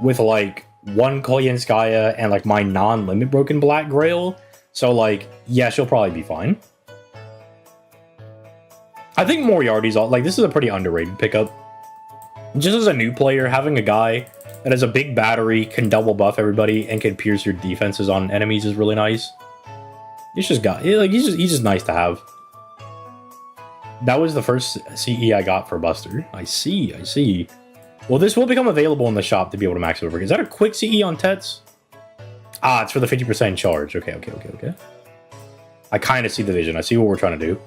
with, like, one Koyanskaya and, like, my non-limit broken Black Grail. So, like, yeah, she'll probably be fine. I think Moriarty's all, like, this is a pretty underrated pickup. Just as a new player, having a guy that has a big battery, can double buff everybody, and can pierce your defenses on enemies is really nice. He's just nice to have. That was the first CE I got for Buster. I see. Well, this will become available in the shop to be able to max over. Is that a quick CE on Tets? Ah, it's for the 50% charge. Okay. I kind of see the vision. I see what we're trying to do.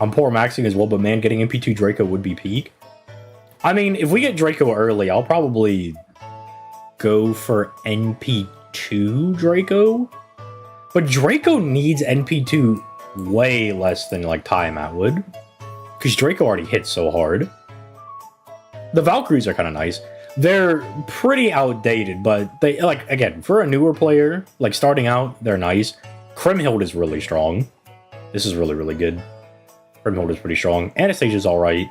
I'm poor maxing as well, but man, getting MP2 Draco would be peak. I mean, if we get Draco early, I'll probably go for NP2 Draco. But Draco needs NP2 way less than, like, Tiamat would. Because Draco already hits so hard. The Valkyries are kind of nice. They're pretty outdated, but they, like, again, for a newer player, like, starting out, they're nice. Kriemhild is really strong. This is really, really good. Kriemhild is pretty strong. Anastasia's alright.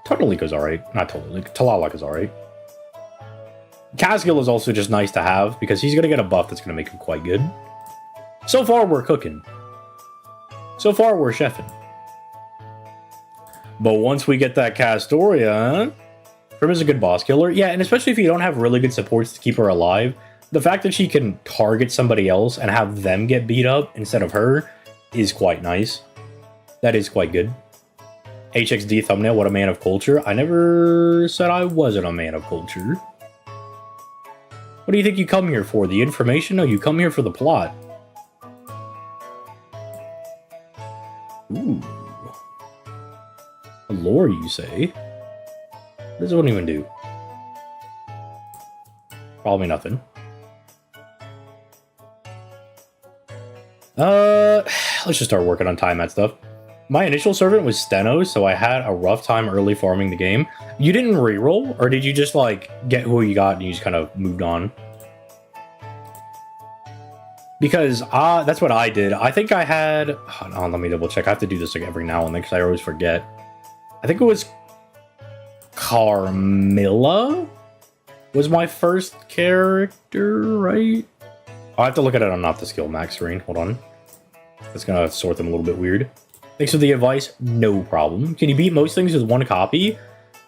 Totolika's alright. Not Totolika. Talalak is alright. Casgil is also just nice to have, because he's going to get a buff that's going to make him quite good. So far, we're cooking. So far, we're chefing. But once we get that Castoria, Prim is a good boss killer. Yeah, and especially if you don't have really good supports to keep her alive, the fact that she can target somebody else and have them get beat up instead of her is quite nice. That is quite good. HXD thumbnail, what a man of culture. I never said I wasn't a man of culture. What do you think you come here for? The information? No, you come here for the plot. Ooh. A lore, you say? What does one even do? Probably nothing. Let's just start working on Tiamat stuff. My initial servant was Steno, so I had a rough time early farming the game. You didn't reroll, or did you just, like, get who you got and you just kind of moved on? Because that's what I did. I think I had... Hold on, let me double check. I have to do this like every now and then because I always forget. I think it was Carmilla was my first character, right? I'll have to look at it on not the skill max screen. Hold on. That's going to sort them a little bit weird. Thanks for the advice. No problem. Can you beat most things with one copy?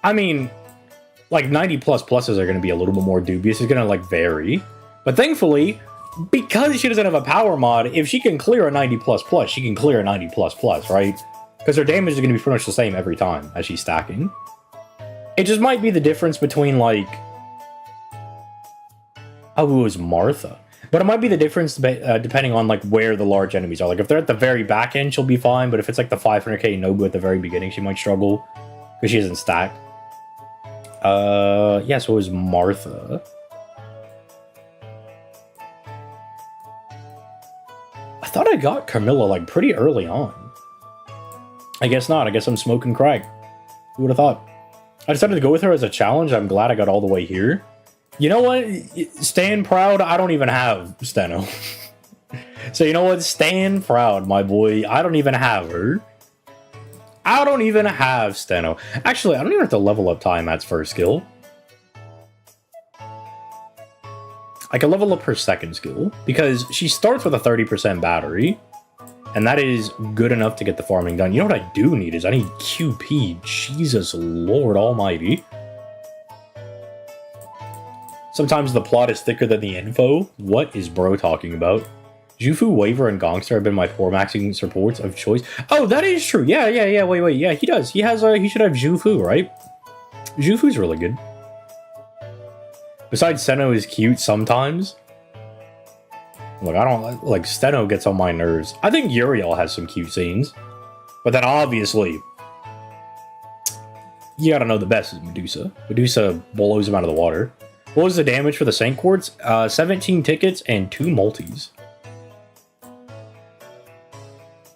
I mean, like 90 plus pluses are going to be a little bit more dubious. It's going to like vary. But thankfully, because she doesn't have a power mod, if she can clear a 90 plus plus, she can clear a 90 plus plus, right? Because her damage is going to be pretty much the same every time as she's stacking. It just might be the difference between like... Oh, it was Martha. But it might be the difference depending on like where the large enemies are. Like if they're at the very back end, she'll be fine. But if it's like the 500k Nobu at the very beginning, she might struggle because she isn't stacked. Yeah, so it was Martha. thought I got Camilla, like, pretty early on. I guess not. I guess I'm smoking crack. Who would have thought? I decided to go with her as a challenge. I'm glad I got all the way here. You know what? Stand proud. I don't even have Steno. So you know what? Stand proud, my boy. I don't even have her. I don't even have Steno. Actually, I don't even have to level up Tiamat's first skill. I can level up her second skill because she starts with a 30% battery, and that is good enough to get the farming done. You know what I do need is I need QP. Jesus Lord Almighty. Sometimes the plot is thicker than the info. What is bro talking about? Jufu, Waver, and Gongster have been my poor maxing supports of choice. Oh, that is true. Yeah. Wait. Yeah, he does. He has. He should have Jufu, right? Jufu's really good. Besides, Steno is cute sometimes. Look, I don't like Steno gets on my nerves. I think Uriel has some cute scenes, but then obviously, you gotta know the best is Medusa. Medusa blows him out of the water. What was the damage for the Saint Quartz? 17 tickets and 2 multis.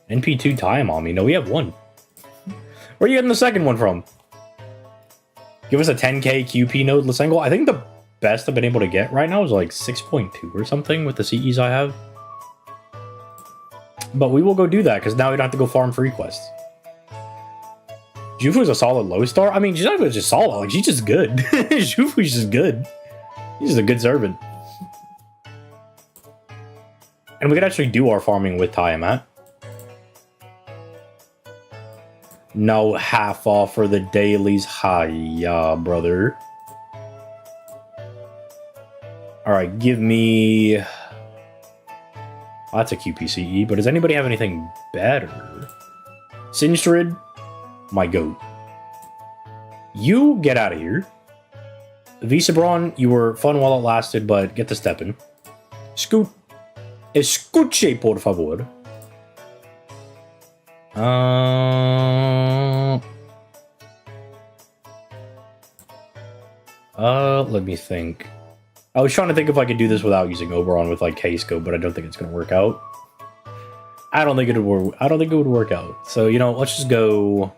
NP2 time on me. No, we have 1. Where are you getting the second one from? Give us a 10k QP node Lasengle. I think the best I've been able to get right now is like 6.2 or something with the CEs I have. But we will go do that because now we don't have to go farm free quests. Jufu is a solid low star. I mean, she's not even just solid. Like, she's just good. Jufu's just good. He's just a good servant. And we could actually do our farming with Tiamat. No half off for the dailies. Hiya, brother. Alright, give me... Oh, that's a QPCE, but does anybody have anything better? Sinstrid, my goat. You get out of here. Visabron, you were fun while it lasted, but get to stepping. Scoot. Escuche, por favor. Let me think. I was trying to think if I could do this without using Oberon with like K-scope, but I don't think it's gonna work out. I don't think it would work out. So, you know, let's just go.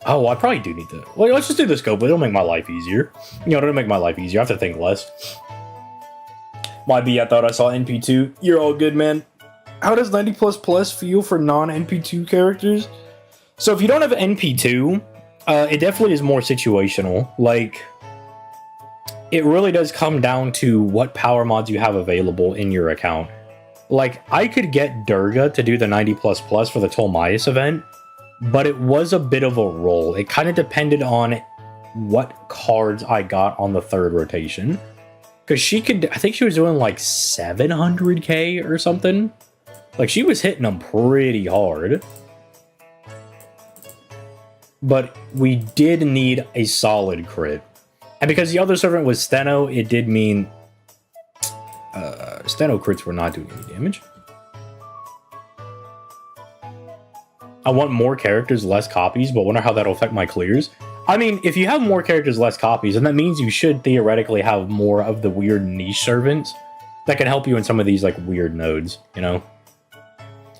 Oh, I probably do need to. Well, let's just do the scope. It'll make my life easier. You know, it'll make my life easier. I have to think less. Might be I thought I saw NP2. You're all good, man. How does 90++ feel for non-NP2 characters? So if you don't have NP2, it definitely is more situational. Like, it really does come down to what power mods you have available in your account. Like, I could get Durga to do the 90++ for the Tolmaeus event, but it was a bit of a roll. It kind of depended on what cards I got on the third rotation. Because she could, I think she was doing like 700k or something. Like, she was hitting them pretty hard. But we did need a solid crit. And because the other servant was Steno, it did mean Steno crits were not doing any damage. I want more characters, less copies, but wonder how that'll affect my clears. I mean, if you have more characters, less copies, then that means you should theoretically have more of the weird niche servants that can help you in some of these, like, weird nodes, you know?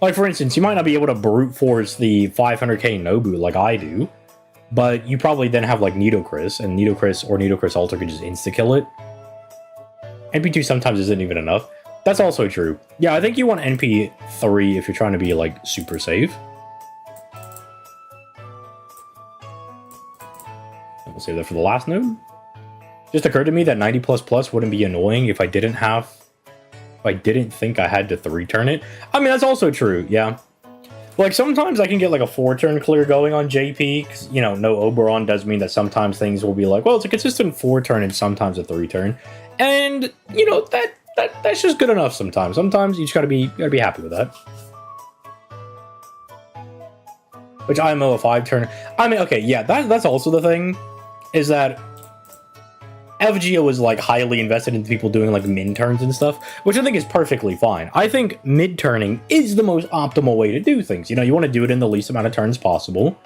Like, for instance, you might not be able to brute force the 500k Nobu like I do, but you probably then have, like, Nidocris, and Nidocris or Nidocris Alter can just insta-kill it. NP2 sometimes isn't even enough. That's also true. Yeah, I think you want NP3 if you're trying to be, like, super safe. We'll save that for the last node. Just occurred to me that 90++ wouldn't be annoying if I didn't think I had to 3-turn it. I mean, that's also true, yeah. Like, sometimes I can get, like, a 4-turn clear going on JP, because, you know, no Oberon does mean that sometimes things will be like, well, it's a consistent 4-turn and sometimes a 3-turn. And, you know, that's just good enough sometimes. Sometimes you just gotta be happy with that. Which IMO a 5-turn. I mean, okay, yeah, that's also the thing, is that FGO is, like, highly invested in people doing, like, min-turns and stuff, which I think is perfectly fine. I think mid-turning is the most optimal way to do things. You know, you want to do it in the least amount of turns possible.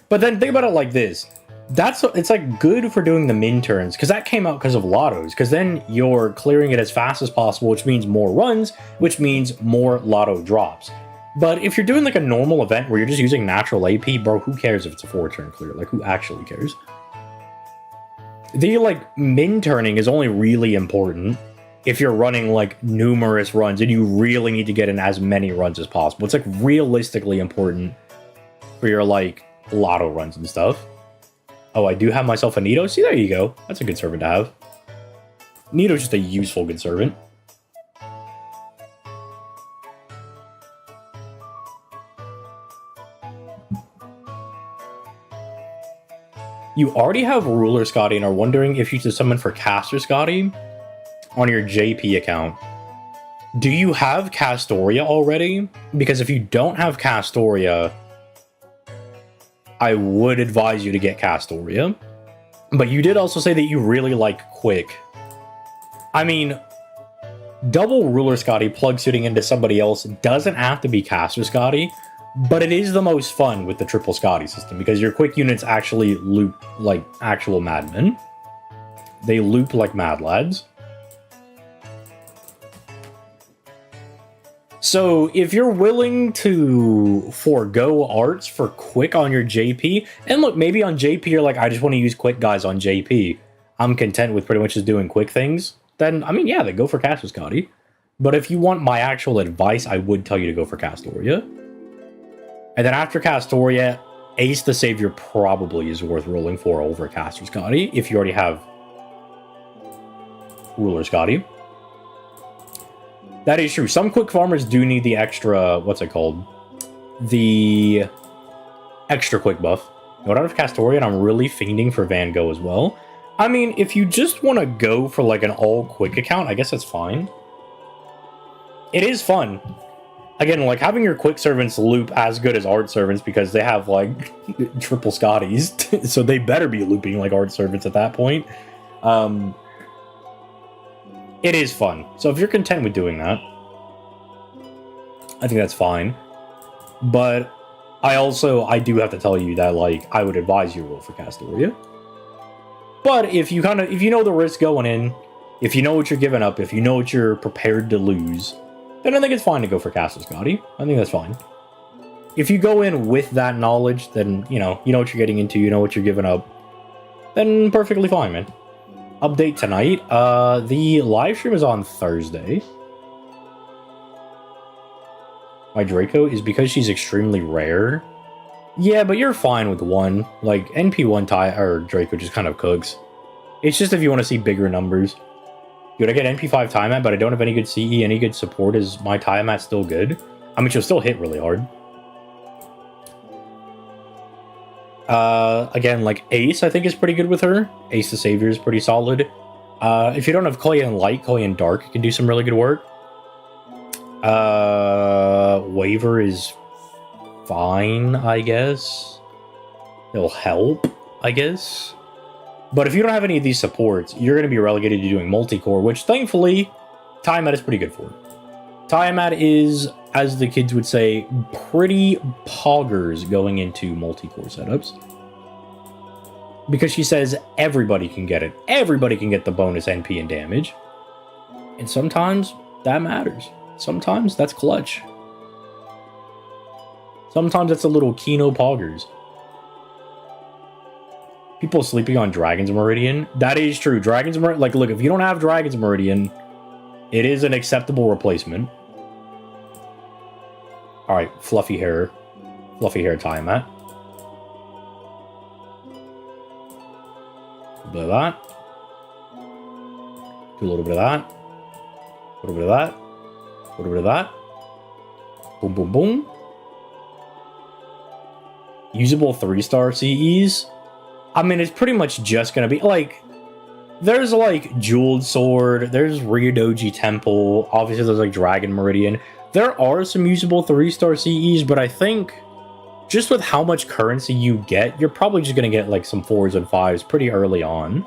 But then think about it like this. it's like good for doing the min turns, because that came out because of lottos, because then you're clearing it as fast as possible, which means more runs, which means more lotto drops. But if you're doing like a normal event where you're just using natural AP, bro, who cares if it's a 4-turn clear? Like, who actually cares? The like min turning is only really important if you're running like numerous runs and you really need to get in as many runs as possible. It's like realistically important for your like lotto runs and stuff. Oh, I do have myself a Nito. See, there you go. That's a good servant to have. Nito's just a useful good servant. You already have Ruler Scotty and are wondering if you should summon for Caster Scotty on your JP account. Do you have Castoria already? Because if you don't have Castoria, I would advise you to get Castoria. But you did also say that you really like Quick. I mean, double Ruler Scotty plug suiting into somebody else doesn't have to be Caster Scotty, but it is the most fun with the triple Scotty system because your Quick units actually loop like actual madmen. They loop like mad lads. So if you're willing to forego arts for Quick on your JP, and look, maybe on JP you're like, I just want to use Quick guys on JP. I'm content with pretty much just doing Quick things. Then, I mean, yeah, then go for Caster Scotty. But if you want my actual advice, I would tell you to go for Castoria. And then after Castoria, Ace the Savior probably is worth rolling for over Caster Scotty if you already have Ruler Scotty. That is true. Some Quick farmers do need the extra, what's it called? The extra Quick buff. Got out of Castoria, and I'm really fiending for Van Gogh as well. I mean, if you just want to go for like an all Quick account, I guess that's fine. It is fun. Again, like having your Quick servants loop as good as art servants because they have like triple Scotties, so they better be looping like art servants at that point. It is fun. So if you're content with doing that, I think that's fine. But I do have to tell you that like I would advise you to roll for Castoria. But if you know the risk going in, if you know what you're giving up, if you know what you're prepared to lose, then I think it's fine to go for Caster Scotty. I think that's fine. If you go in with that knowledge, then you know what you're getting into, you know what you're giving up, then perfectly fine, man. Update tonight. The live stream is on Thursday. My Draco is because she's extremely rare. Yeah, but you're fine with one. Like, NP1 or Draco just kind of cooks. It's just if you want to see bigger numbers. Dude, I get NP5 Tiamat, but I don't have any good CE, any good support. Is my Tiamat still good? I mean, she'll still hit really hard. Again, like, Ace, I think, is pretty good with her. Ace the Savior is pretty solid. If you don't have Koyan Light, Koyan Dark can do some really good work. Waver is fine, I guess. It'll help, I guess. But if you don't have any of these supports, you're going to be relegated to doing multi-core, which thankfully, Tiamat is pretty good for. Tiamat is, as the kids would say, pretty poggers going into multi-core setups. Because she says everybody can get it. Everybody can get the bonus NP and damage. And sometimes that matters. Sometimes that's clutch. Sometimes it's a little Kino poggers. People sleeping on Dragon's Meridian. That is true. Dragon's Meridian. Like, look, if you don't have Dragon's Meridian, it is an acceptable replacement. Alright, fluffy hair. Fluffy hair Tiamat. A bit of that. Do a little bit of that. A little bit of that. A little bit of that. Boom, boom, boom. Usable 3-star CEs. I mean, it's pretty much just gonna be, like, there's, like, Jeweled Sword, there's Ryodoji Temple, obviously there's, like, Dragon Meridian. There are some usable 3-star CEs, but I think just with how much currency you get, you're probably just gonna get, like, some 4s and 5s pretty early on.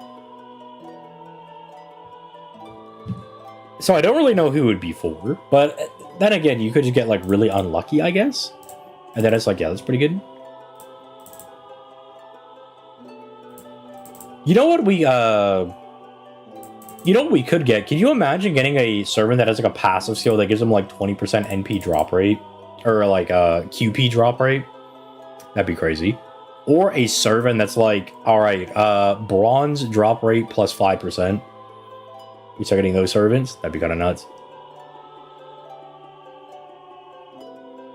So I don't really know who it would be for, but then again, you could just get, like, really unlucky, I guess. And then it's like, yeah, that's pretty good. You know what we could get? Can you imagine getting a servant that has like a passive skill that gives them like 20% NP drop rate? Or like a QP drop rate? That'd be crazy. Or a servant that's like, alright, bronze drop rate plus 5%. We start getting those servants? That'd be kind of nuts.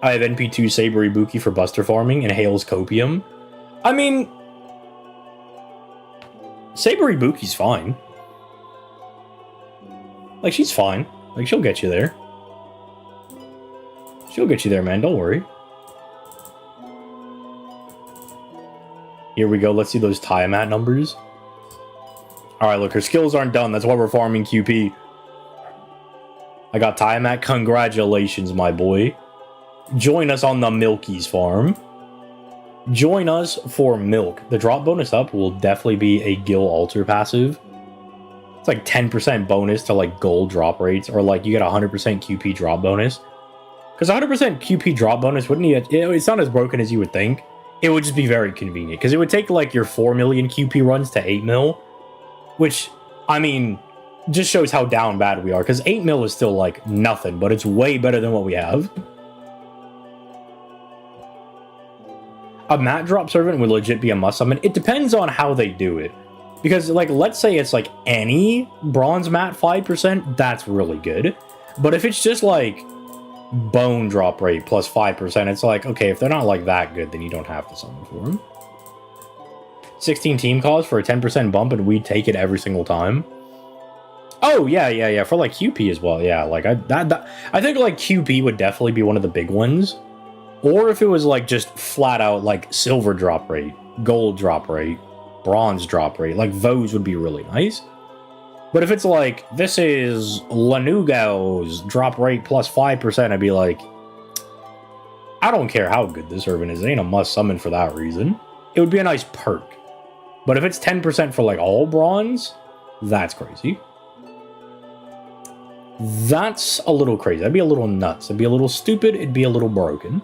I have NP2 Saber Ibuki for Buster farming and Hale's Copium. I mean, Saber Ibuki's fine. Like, she's fine. Like, she'll get you there. She'll get you there, man. Don't worry. Here we go. Let's see those Tiamat numbers. Alright, look. Her skills aren't done. That's why we're farming QP. I got Tiamat. Congratulations, my boy. Join us on the Milky's farm. Join us for milk. The drop bonus up will definitely be a Gil Altar passive. It's like 10% bonus to like gold drop rates, or like you get 100% QP drop bonus. Because 100% QP drop bonus wouldn't it's not as broken as you would think. It would just be very convenient because it would take like your 4 million QP runs to 8 mil, which I mean just shows how down bad we are, because 8 mil is still like nothing, but it's way better than what we have. A mat drop servant would legit be a must summon. It depends on how they do it. Because, like, let's say it's, like, any bronze mat 5%, that's really good. But if it's just, like, bone drop rate plus 5%, it's like, okay, if they're not, like, that good, then you don't have to summon for them. 16 team calls for a 10% bump, and we take it every single time. Oh, yeah, for, like, QP as well. Yeah, like, I think, like, QP would definitely be one of the big ones. Or if it was, like, just flat out, like, silver drop rate, gold drop rate, bronze drop rate, like, those would be really nice. But if it's like, this is Lanugo's drop rate plus 5%, I'd be like, I don't care how good this servant is. It ain't a must summon for that reason. It would be a nice perk. But if it's 10% for, like, all bronze, that's crazy. That's a little crazy. That'd be a little nuts. It'd be a little stupid. It'd be a little broken.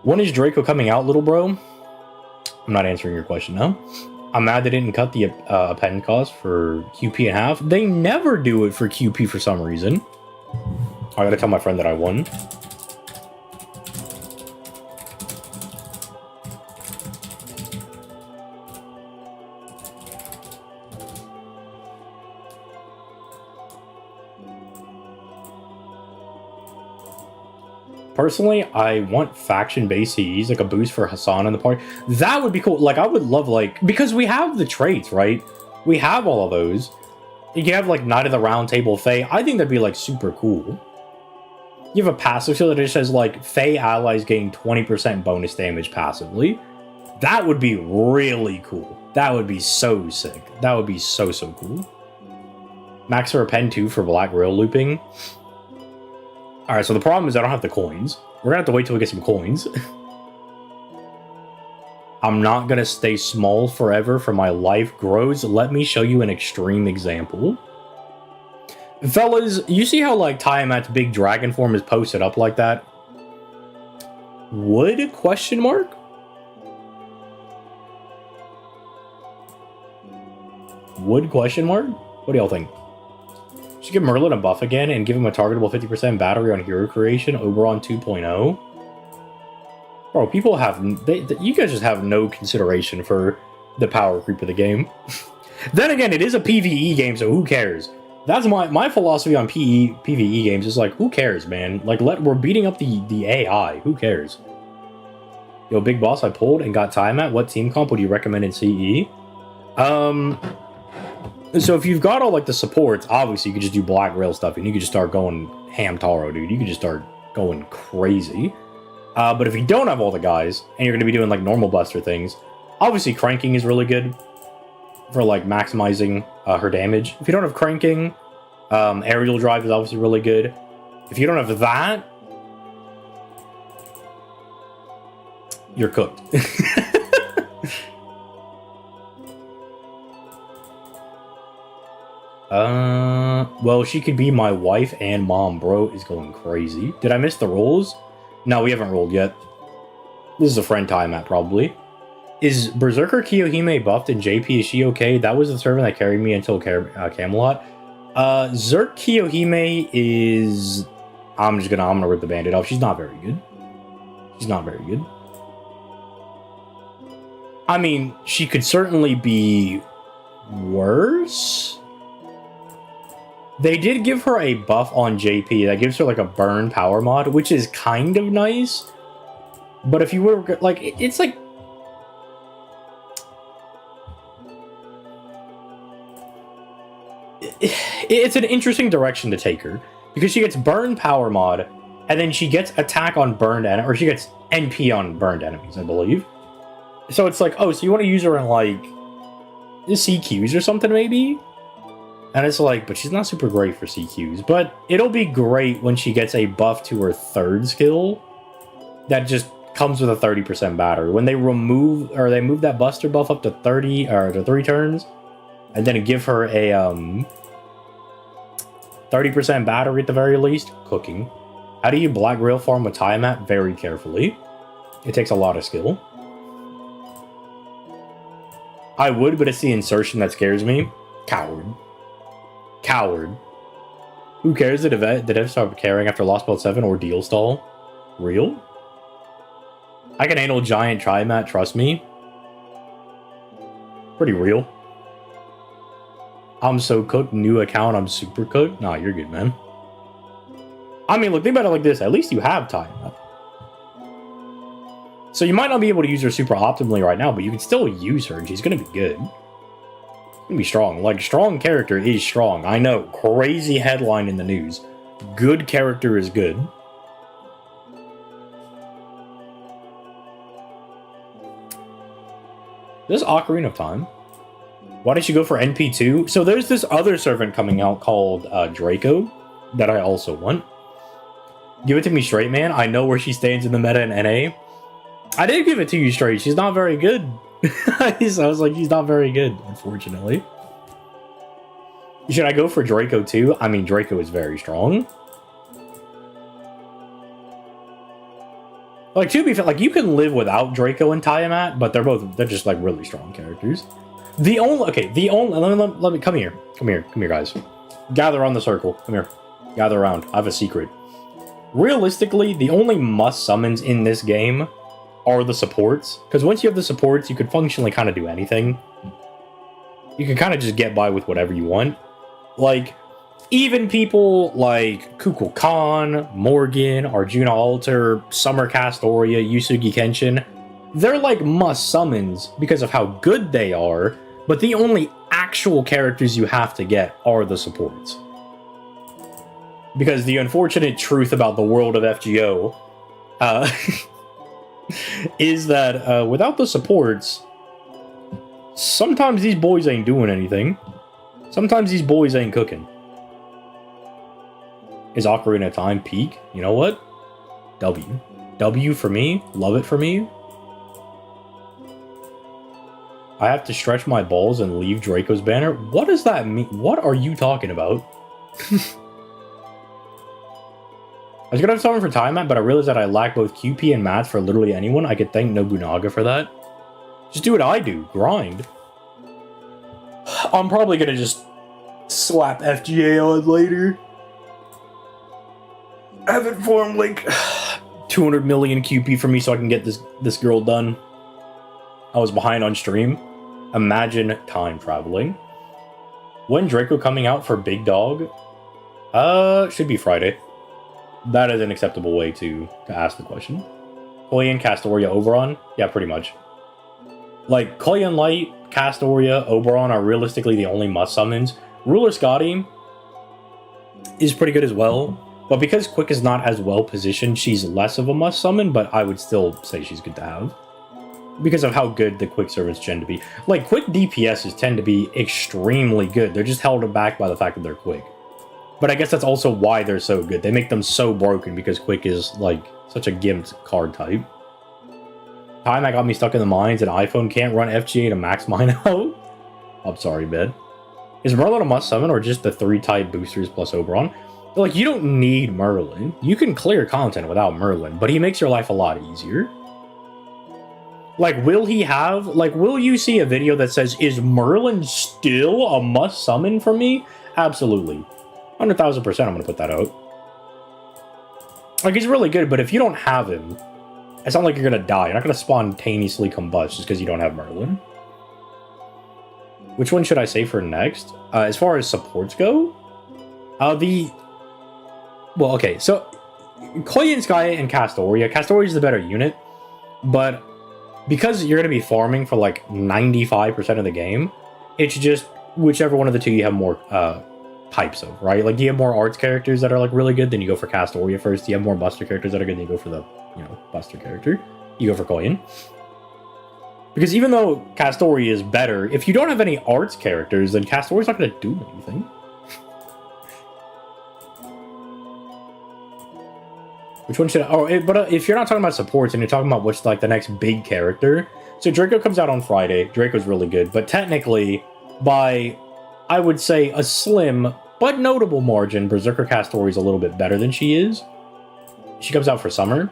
When is Draco coming out, little bro? I'm not answering your question now. I'm mad they didn't cut the append cost for QP in half. They never do it for QP for some reason. I gotta tell my friend that I won. Personally, I want faction-based CEs, like a boost for Hassan in the party. That would be cool. Like, I would love, like, because we have the traits, right? We have all of those. You have, like, Knight of the Round Table Fae. I think that'd be, like, super cool. You have a passive skill that just says, like, Fae allies gain 20% bonus damage passively. That would be really cool. That would be so sick. That would be so, so cool. Max or a pen 2 for Black Rail looping. Alright, so the problem is I don't have the coins. We're gonna have to wait till we get some coins. I'm not gonna stay small forever for my life grows. Let me show you an extreme example. Fellas, you see how, like, Tiamat's big dragon form is posted up like that? Would? Question mark? Would? Question mark? What do y'all think? Should give Merlin a buff again and give him a targetable 50% battery on hero creation, Oberon 2.0. Bro, people have... you guys just have no consideration for the power creep of the game. Then again, it is a PvE game, so who cares? That's my philosophy on PvE games is like, who cares, man? Like, we're beating up the AI. Who cares? Yo, big boss, I pulled and got Tiamat. What team comp would you recommend in CE? So if you've got all, like, the supports, obviously you could just do Black Rail stuff, and you could just start going ham taro, dude. You could just start going crazy. But if you don't have all the guys, and you're going to be doing, like, normal buster things, obviously cranking is really good for, like, maximizing her damage. If you don't have cranking, aerial drive is obviously really good. If you don't have that, you're cooked. Well, she could be my wife and mom. Bro is going crazy. Did I miss the rolls? No, we haven't rolled yet. This is a friend Tiamat, probably. Is Berserker Kiyohime buffed in JP? Is she okay? That was the servant that carried me until Camelot. Zerk Kiyohime is... I'm gonna rip the bandit off. She's not very good. She's not very good. I mean, she could certainly be worse. They did give her a buff on JP that gives her like a burn power mod, which is kind of nice. But if you were like, it's like... It's an interesting direction to take her. Because she gets burn power mod, and then she gets attack on burned enemies, or she gets NP on burned enemies, I believe. So it's like, oh, so you want to use her in like CQs or something maybe? And it's like, but she's not super great for CQs. But it'll be great when she gets a buff to her third skill that just comes with a 30% battery. When they remove, or they move that buster buff up to 30, or to 3 turns, and then give her a 30% battery at the very least. Cooking. How do you black rail farm with Tiamat? Very carefully. It takes a lot of skill. I would, but it's the insertion that scares me. Coward. Coward. Who cares that the dev start caring after Lostbelt 7 or Deal Stall? Real? I can handle giant Tiamat, trust me. Pretty real. I'm so cooked. New account, I'm super cooked. Nah, you're good, man. I mean, look, think about it like this. At least you have Tiamat. So you might not be able to use her super optimally right now, but you can still use her, and she's going to be good. She's going to be strong. Like, strong character is strong. I know. Crazy headline in the news. Good character is good. This is Ocarina of Time. Why did you go for NP2? So there's this other servant coming out called Draco that I also want. Give it to me straight, man. I know where she stands in the meta in NA. I did give it to you straight. She's not very good. I was like, she's not very good, unfortunately. Should I go for Draco too? I mean, Draco is very strong. Like, to be fair, like, you can live without Draco and Tiamat, but they're just, like, really strong characters. Let me, come here, guys. Gather around the circle, come here. Gather around, I have a secret. Realistically, the only must summons in this game are the supports. Because once you have the supports, you can functionally kind of do anything. You can kind of just get by with whatever you want. Like, even people like Kukulkan, Morgan, Arjuna Alter, Summer Castoria, Yusugi Kenshin, they're like must summons because of how good they are, but the only actual characters you have to get are the supports. Because the unfortunate truth about the world of FGO is that without the supports, sometimes these boys ain't doing anything. Sometimes these boys ain't cooking. Is Ocarina of Time peak? You know what? W. W for me. Love it for me. I have to stretch my balls and leave Draco's banner? What does that mean? What are you talking about? I was gonna have someone for Tiamat, but I realized that I lack both QP and math for literally anyone. I could thank Nobunaga for that. Just do what I do. Grind. I'm probably gonna just slap FGA on later. I haven't formed like 200 million QP for me so I can get this girl done. I was behind on stream. Imagine time traveling. When Draco coming out for Big Dog? Should be Friday. That is an acceptable way to ask the question. Koyan, Castoria, Oberon? Yeah, pretty much. Like, Koyan Light, Castoria, Oberon are realistically the only must summons. Ruler Scotty is pretty good as well. But because Quick is not as well positioned, she's less of a must summon, but I would still say she's good to have. Because of how good the Quick servants tend to be. Like, Quick DPSs tend to be extremely good. They're just held back by the fact that they're Quick. But I guess that's also why they're so good. They make them so broken because Quick is, like, such a gimped card type. Time that got me stuck in the mines and iPhone can't run FGA to max mine out. I'm sorry, bed. Is Merlin a must summon or just the 3 type boosters plus Oberon? Like, you don't need Merlin. You can clear content without Merlin, but he makes your life a lot easier. Like, will he have... Like, will you see a video that says, is Merlin still a must summon for me? Absolutely. 100,000% I'm gonna put that out. Like, he's really good, but if you don't have him, it's not like you're gonna die. You're not gonna spontaneously combust just because you don't have Merlin. Which one should I say for next? As far as supports go, well, okay, so Koyan Sky and Castoria. Castoria is the better unit, but because you're gonna be farming for like 95% of the game, it's just whichever one of the two you have more types of, right? Like, do you have more arts characters that are like really good, then you go for Castoria first. Do you have more Buster characters that are good, then you go for the, you know, Buster character. You go for Koyan. Because even though Castoria is better, if you don't have any arts characters, then Castoria's not going to do anything. Which one should I... Oh, but if you're not talking about supports and you're talking about what's like the next big character... So Draco comes out on Friday. Draco's really good. But technically, by, I would say, a slim but notable margin, Berserker Castoria is a little bit better than she is. She comes out for summer.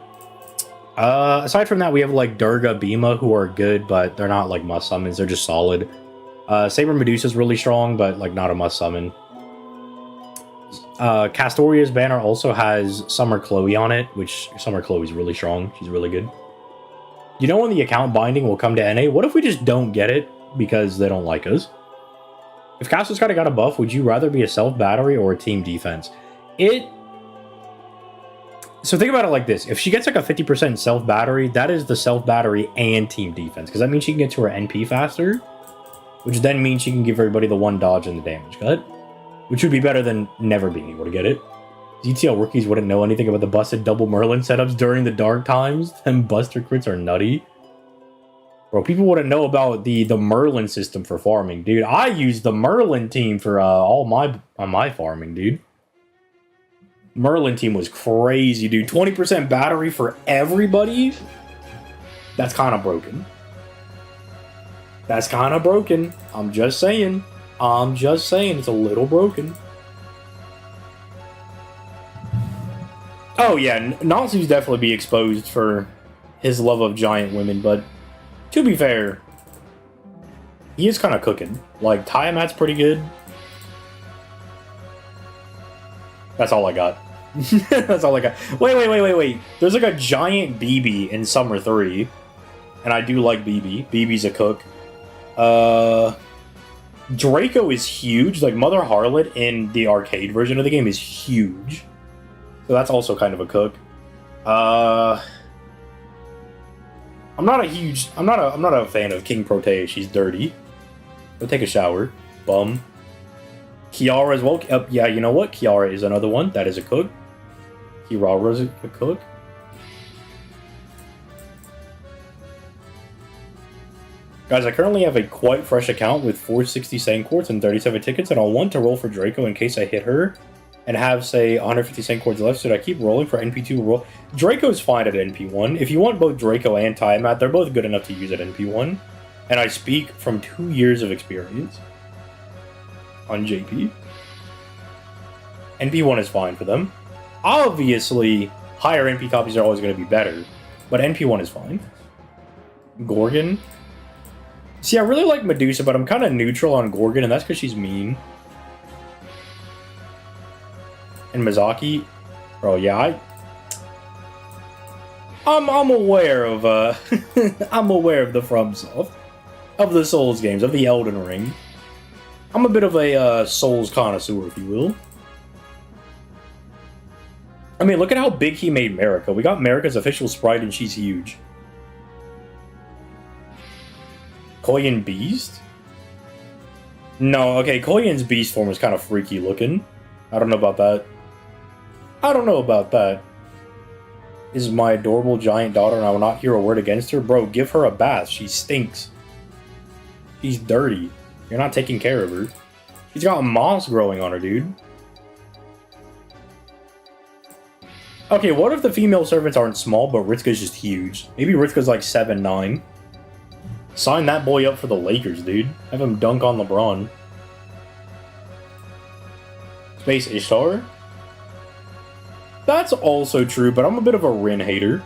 Aside from that, we have like Durga, Bhima, who are good, but they're not like must summons. They're just solid. Saber Medusa's really strong, but like not a must summon. Castoria's banner also has Summer Chloe on it, which Summer Chloe's really strong. She's really good. You know when the account binding will come to NA? What if we just don't get it because they don't like us? If Castle's got a buff, would you rather be a self battery or a team defense? So think about it like this. If she gets like a 50% self-battery, that is the self-battery and team defense. Because that means she can get to her NP faster. Which then means she can give everybody the one dodge and the damage cut. Which would be better than never being able to get it. ZTL rookies wouldn't know anything about the busted double Merlin setups during the dark times. Them Buster crits are nutty. Bro, people wouldn't know about the Merlin system for farming, dude. I use the Merlin team for all my farming, dude. Merlin team was crazy, dude. 20% battery for everybody? That's kind of broken. That's kind of broken. I'm just saying. It's a little broken. Oh, yeah. Natsu's definitely be exposed for his love of giant women, but to be fair, he is kind of cooking. Like, Tiamat's pretty good. That's all I got. That's all I got. Wait. There's like a giant BB in Summer 3. And I do like BB. BB's a cook. Draco is huge. Like, Mother Harlot in the arcade version of the game is huge. So that's also kind of a cook. I'm not a fan of King Protea. She's dirty. Go take a shower. Bum. Kiara as well. Yeah, you know what? Kiara is another one. That is a cook. Kirara's a cook. Guys, I currently have a quite fresh account with 460 Sand Quartz and 37 tickets, and I'll want to roll for Draco in case I hit her and have, say, 150 Sand Quartz left. Should I keep rolling for NP2 roll? Draco's fine at NP1. If you want both Draco and Tiamat, they're both good enough to use at NP1. And I speak from 2 years of experience on JP. NP1 is fine for them. Obviously, higher NP copies are always going to be better, but NP1 is fine. Gorgon. See, I really like Medusa, but I'm kind of neutral on Gorgon, and that's because she's mean. And Mizaki. Bro, yeah, I'm aware of, I'm aware of the FromSoft. Of the Souls games, of the Elden Ring. I'm a bit of a Souls connoisseur, if you will. I mean, look at how big he made Marika. We got Marika's official sprite, and she's huge. Koyan Beast? No, okay, Koyan's Beast form is kind of freaky looking. I don't know about that. Is my adorable giant daughter, and I will not hear a word against her? Bro, give her a bath. She stinks. She's dirty. You're not taking care of her. She's got moss growing on her, dude. Okay, what if the female servants aren't small, but Ritzka's just huge? Maybe Ritzka's like 7'9". Sign that boy up for the Lakers, dude. Have him dunk on LeBron. Space Ishtar? That's also true, but I'm a bit of a Rin hater.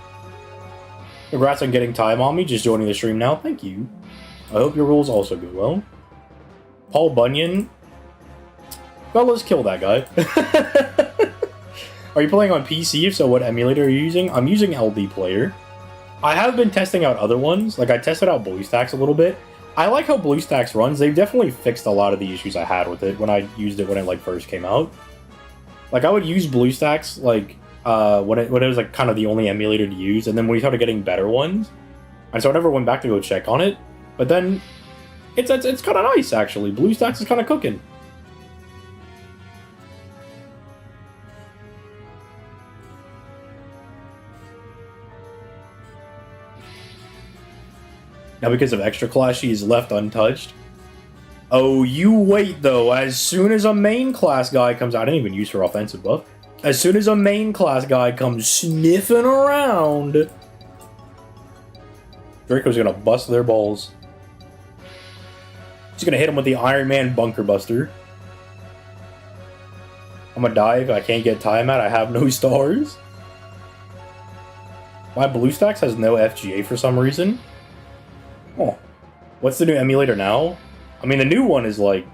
Congrats on getting time on me, just joining the stream now. Thank you. I hope your rules also go well. Paul Bunyan. Well, let's kill that guy. Are you playing on PC? If so, what emulator are you using? I'm using LD Player. I have been testing out other ones. Like, I tested out BlueStacks a little bit. I like how BlueStacks runs. They've definitely fixed a lot of the issues I had with it when I used it when it, like, first came out. Like, I would use BlueStacks, like, when it was, like, kind of the only emulator to use, and then we started getting better ones. And so I never went back to go check on it. But then, it's kind of nice, actually. BlueStacks is kind of cooking. Now, because of extra class, she is left untouched. Oh, you wait, though. As soon as a main class guy comes out, I didn't even use her offensive buff. As soon as a main class guy comes sniffing around, Draco's gonna bust their balls. He's gonna hit him with the Iron Man Bunker Buster. I'm gonna dive. I can't get Tiamat. I have no stars. My BlueStacks has no FGA for some reason. Oh, what's the new emulator now? I mean, the new one is like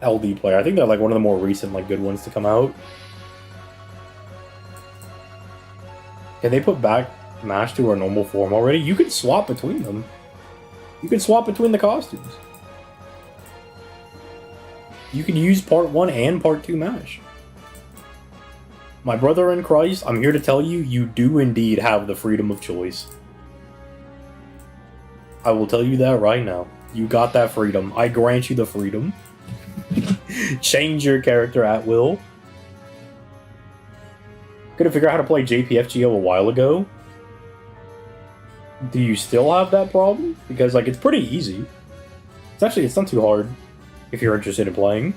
LD Player. I think they're like one of the more recent, like, good ones to come out. Can they put back MASH to our normal form already? You can swap between them. You can swap between the costumes. You can use Part 1 and Part 2 MASH. My brother in Christ, I'm here to tell you, you do indeed have the freedom of choice. I will tell you that right now. You got that freedom. I grant you the freedom. Change your character at will. Couldn't figure out how to play JPFGO a while ago. Do you still have that problem? Because, like, it's pretty easy. It's not too hard if you're interested in playing.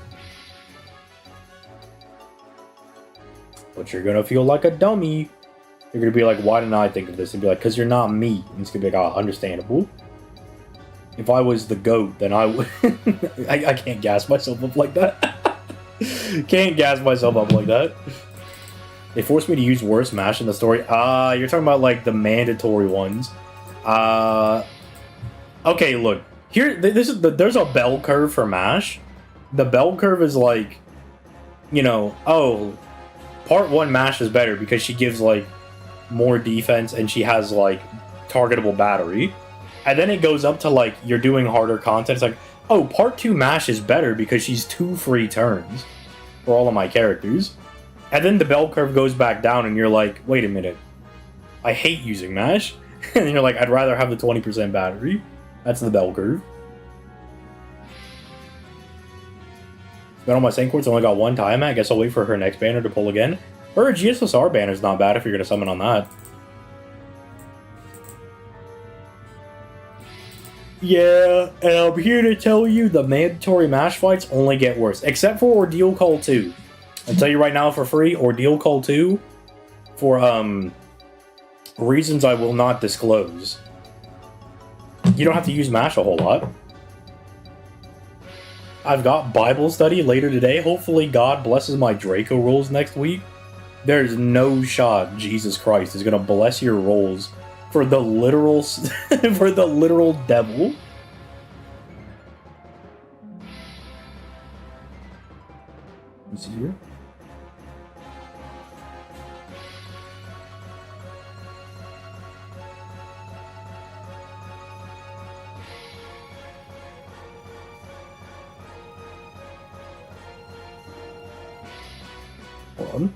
But you're gonna feel like a dummy. You're gonna be like, why didn't I think of this? And be like, because you're not me. And it's gonna be like, oh, understandable. If I was the GOAT, then I would... I can't gas myself up like that. Can't gas myself up like that. They forced me to use worse MASH in the story. You're talking about, like, the mandatory ones. Okay, look. Here, there's a bell curve for MASH. The bell curve is like, you know, oh, Part 1 MASH is better because she gives, like, more defense and she has, like, targetable battery. And then it goes up to, like, you're doing harder content. It's like, oh, Part 2 MASH is better because she's 2 free turns for all of my characters. And then the bell curve goes back down and you're like, wait a minute. I hate using MASH. And then you're like, I'd rather have the 20% battery. That's the bell curve. Got on my Saint Quartz, only got one Tiamat. I guess I'll wait for her next banner to pull again. Her GSSR banner is not bad if you're going to summon on that. Yeah, and I'm here to tell you the mandatory MASH fights only get worse. Except for Ordeal Call 2. I'll tell you right now for free, Ordeal Call 2, for reasons I will not disclose, you don't have to use MASH a whole lot. I've got Bible study later today. Hopefully God blesses my Draco rolls next week. There's no shot Jesus Christ is going to bless your rolls for the literal for the literal devil. Let's see here. Hold on.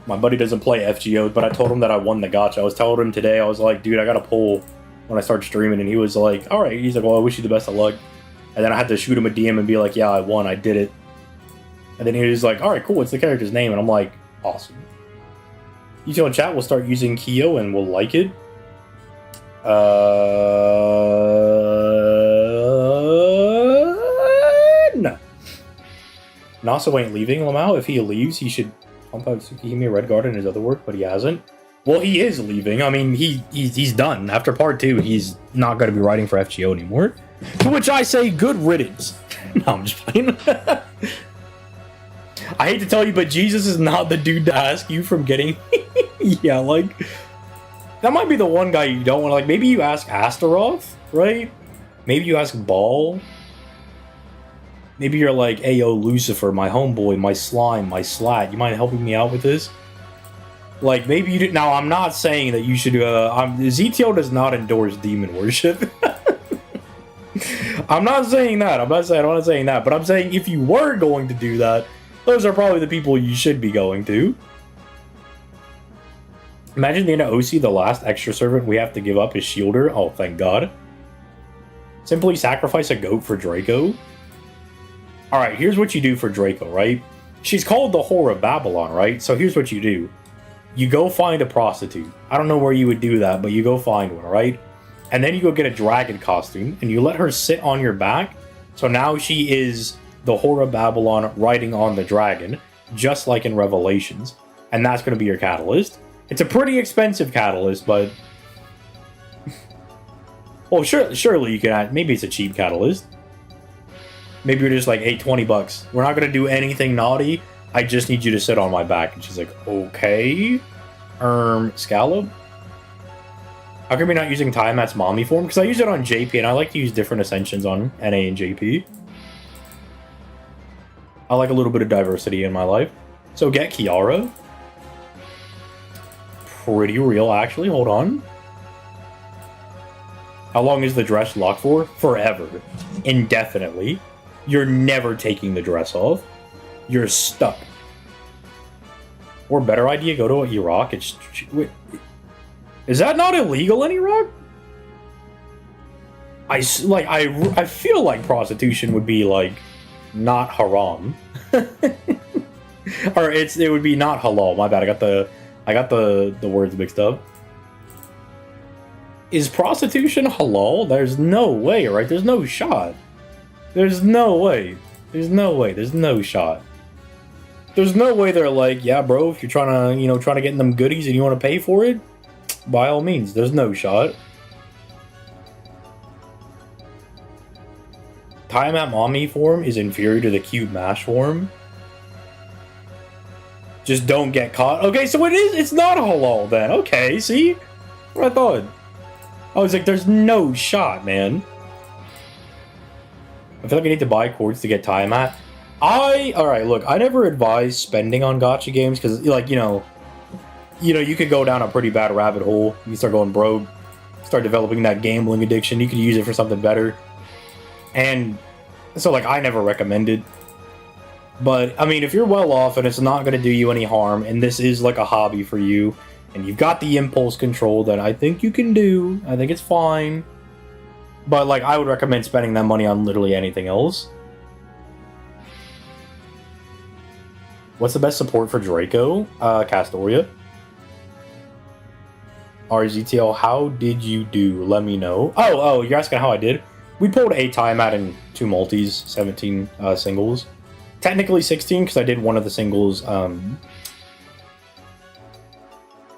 My buddy doesn't play FGOs, but I told him that I won the gacha. I was telling him today, I was like, dude, I got a pull when I start streaming, and he was like, alright. He's like, well, I wish you the best of luck. And then I had to shoot him a DM and be like, yeah, I won, I did it. And then he was like, alright, cool, what's the character's name? And I'm like, awesome. You two in chat will start using Kyo and we'll like it. No. Naso ain't leaving Lamau. If he leaves, he should pump out Tsukihime Red Guard in his other work, but he hasn't. Well, he is leaving. I mean, he's done. After Part 2, he's not going to be writing for FGO anymore. To which I say, good riddance. No, I'm just playing. I hate to tell you, but Jesus is not the dude to ask you from getting... Yeah, like, that might be the one guy you don't want to, like, maybe you ask Astaroth, right? Maybe you ask Ball. Maybe you're like, hey, yo, Lucifer, my homeboy, my slime, my slat, you mind helping me out with this? Like, maybe you didn't. Now, I'm not saying that you should, ZTO does not endorse demon worship. I'm not saying that. I'm not saying that. But I'm saying if you were going to do that, those are probably the people you should be going to. Imagine the OC, the last extra servant we have to give up is Shielder. Oh, thank God. Simply sacrifice a goat for Draco. Alright, here's what you do for Draco, right? She's called the Whore of Babylon, right? So here's what you do. You go find a prostitute. I don't know where you would do that, but you go find one, right? And then you go get a dragon costume, and you let her sit on your back. So now she is the Whore of Babylon riding on the dragon, just like in Revelations. And that's going to be your catalyst. It's a pretty expensive catalyst, but... well, surely you can add... maybe it's a cheap catalyst. Maybe you're just like, hey, 20 bucks. We're not going to do anything naughty. I just need you to sit on my back. And she's like, okay. Scallop? How come you're not using Tiamat's mommy form? Because I use it on JP, and I like to use different ascensions on NA and JP. I like a little bit of diversity in my life. So get Kiara. Pretty real, actually. Hold on. How long is the dress locked for? Forever. Indefinitely. You're never taking the dress off. You're stuck. Or better idea, go to Iraq. Wait, is that not illegal in Iraq? I feel like prostitution would be like not haram. Or it would be not halal. My bad. I got the words mixed up. Is prostitution halal? There's no way, right? There's no shot. There's no way. There's no way. There's no shot. There's no way they're like, yeah, bro, if you're trying to get them goodies and you want to pay for it, by all means, there's no shot. Tiamat mommy form is inferior to the cute mash form. Just don't get caught. Okay, so it's not halal then. Okay, see? What I thought. I was like, there's no shot, man. I feel like I need to buy quartz to get Tiamat. Alright, look, I never advise spending on gacha games, because, like, you know, you could go down a pretty bad rabbit hole. You start going broke, start developing that gambling addiction. You could use it for something better. And so, like, I never recommend it. But, I mean, if you're well off and it's not going to do you any harm, and this is, like, a hobby for you, and you've got the impulse control that I think you can do, I think it's fine. But, like, I would recommend spending that money on literally anything else. What's the best support for Draco? Castoria. RZTL, how did you do? Let me know. Oh, you're asking how I did? We pulled a Tiamat in 2 multis, 17 singles. Technically 16, because I did one of the singles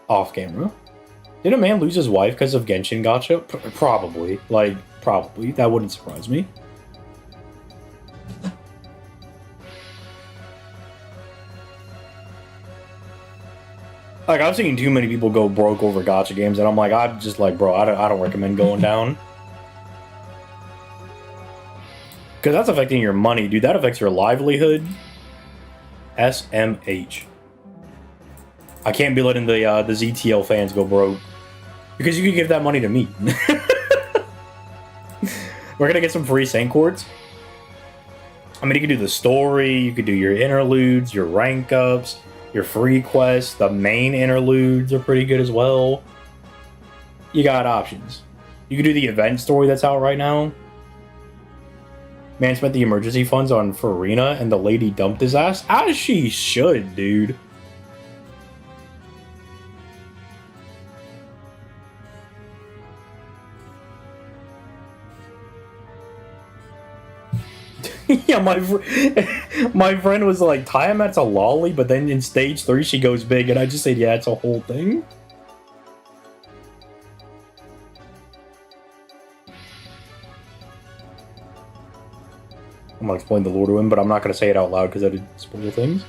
off camera. Did a man lose his wife because of Genshin gacha? Probably. Like, probably. That wouldn't surprise me. Like, I've seen too many people go broke over gacha games, and I'm just like, bro, I don't recommend going down. Because that's affecting your money, dude. That affects your livelihood. SMH. I can't be letting the ZTL fans go broke. Because you could give that money to me. We're gonna get some free Saint Quartz. I mean, you could do the story, you could do your interludes, your rank ups, your free quests. The main interludes are pretty good as well. You got options. You could do the event story that's out right now. Man spent the emergency funds on Farina and the lady dumped his ass. As she should, dude. Yeah, my friend was like, Tiamat's a lolly, but then in stage 3 she goes big, and I just said, yeah, it's a whole thing. I'm gonna explain the lore to him, but I'm not gonna say it out loud because I did spoil things.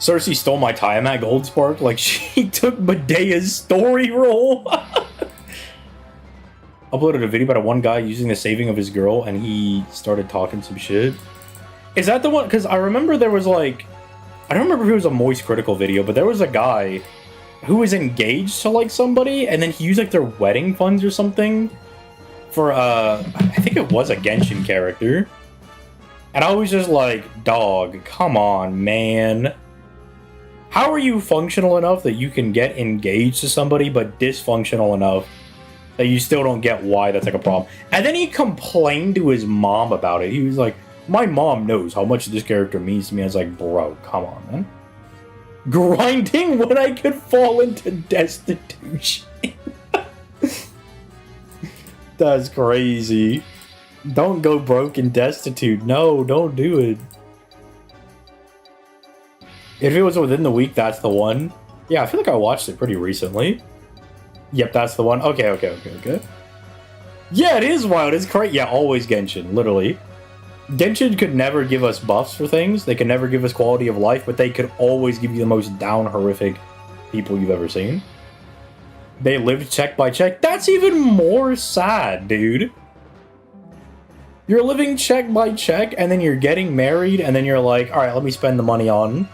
Cersei stole my Tiamat gold spark like she took Medea's story role. Uploaded a video about one guy using the saving of his girl and he started talking some shit. Is that the one? Because I remember there was like... I don't remember if it was a Moist Critical video, but there was a guy who was engaged to like somebody and then he used like their wedding funds or something for I think it was a Genshin character. And I was just like, dog, come on, man. How are you functional enough that you can get engaged to somebody, but dysfunctional enough that you still don't get why that's like a problem? And then he complained to his mom about it. He was like, my mom knows how much this character means to me. I was like, bro, come on, man. Grinding when I could fall into destitution. That's crazy. Don't go broke and destitute. No, don't do it. If it was within the week, that's the one. Yeah, I feel like I watched it pretty recently. Yep, that's the one. Okay. Yeah, it is wild. It's crazy. Yeah, always Genshin, literally. Genshin could never give us buffs for things. They could never give us quality of life, but they could always give you the most down horrific people you've ever seen. They lived check by check. That's even more sad, dude. You're living check by check, and then you're getting married, and then you're like, alright, let me spend the money on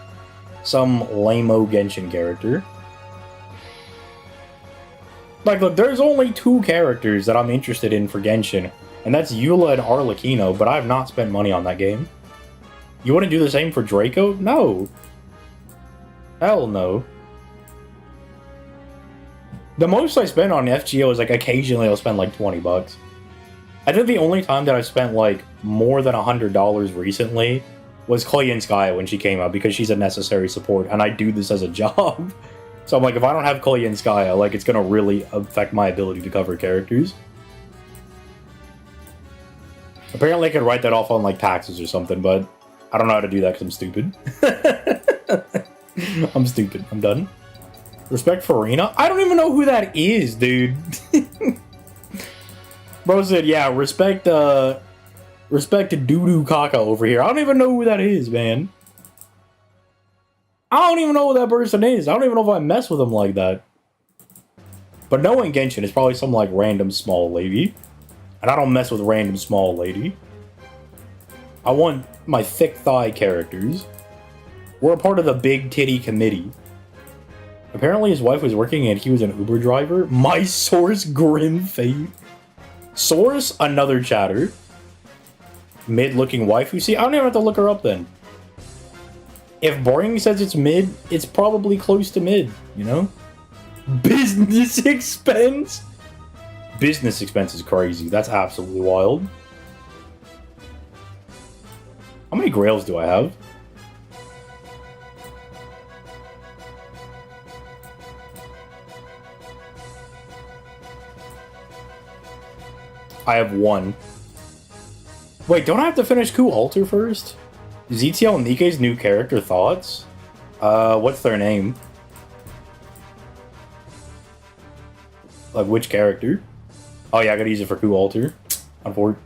some lame-o Genshin character. Like, look, there's only 2 characters that I'm interested in for Genshin, and that's Eula and Arlecchino, but I have not spent money on that game. You wouldn't do the same for Draco? No. Hell no. The most I spend on FGO is, like, occasionally I'll spend, like, 20 bucks. I think the only time that I've spent, like, more than $100 recently was Clay and Sky when she came out, because she's a necessary support, and I do this as a job. So I'm like, if I don't have Clay and Sky, like, it's gonna really affect my ability to cover characters. Apparently I could write that off on, like, taxes or something, but I don't know how to do that because I'm stupid. I'm stupid. I'm done. Respect for Arena? I don't even know who that is, dude. Bro said, yeah, respect to Doo-Doo Kaka over here. I don't even know who that is, man. I don't even know who that person is. I don't even know if I mess with them like that. But knowing Genshin is probably some, like, random small lady. And I don't mess with random small lady. I want my thick thigh characters. We're a part of the big titty committee. Apparently his wife was working and he was an Uber driver. My source, grim fate. Source, another chatter. Mid-looking waifu. See, I don't even have to look her up then. If Boring says it's mid, it's probably close to mid, you know? Business expense? Business expense is crazy. That's absolutely wild. How many grails do I have? I have 1. Wait, don't I have to finish Ku Alter first? ZTL and Nikke's new character thoughts? What's their name? Like, which character? Oh yeah, I gotta use it for Ku Alter. Unfortunately.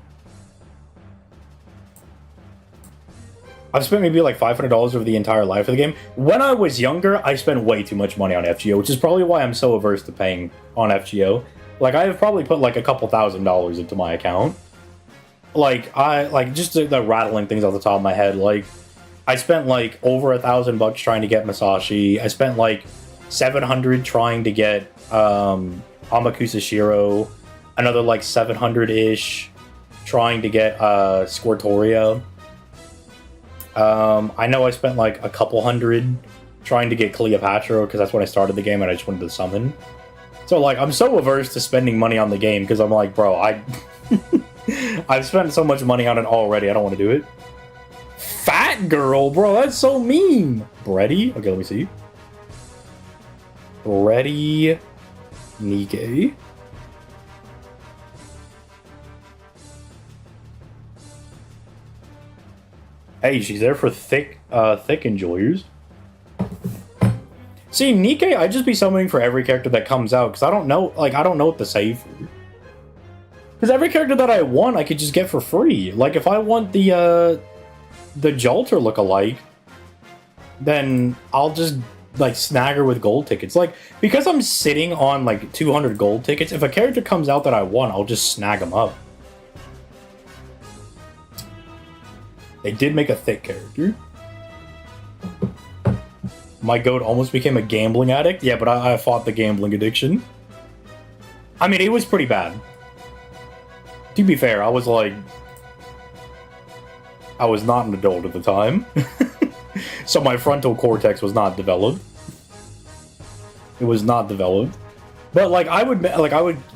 I've spent maybe like $500 over the entire life of the game. When I was younger, I spent way too much money on FGO, which is probably why I'm so averse to paying on FGO. Like, I have probably put like a couple $1,000s into my account. Like, just the rattling things off the top of my head. Like, I spent like over $1,000 trying to get Masashi. I spent like 700 trying to get Amakusa Shiro. Another like 700-ish trying to get Squirtoria. I know I spent like a couple hundred trying to get Cleopatra because that's when I started the game and I just wanted to summon. So like, I'm so averse to spending money on the game because I'm like, bro, I've spent so much money on it already, I don't want to do it. Fat girl, bro, that's so mean. Bready? Okay, let me see. Bready Nikke. Hey, she's there for thick enjoyers. See, Nikke, I'd just be summoning for every character that comes out, because I don't know, like, I don't know what to save for. Because every character that I want, I could just get for free. Like, if I want the Jalter look-alike, then I'll just like snag her with gold tickets. Like, because I'm sitting on like 200 gold tickets, if a character comes out that I want, I'll just snag them up. They did make a thick character. My goat almost became a gambling addict. Yeah, but I fought the gambling addiction. I mean, it was pretty bad. To be fair, I was like... I was not an adult at the time. So my frontal cortex was not developed. It was not developed. But like I would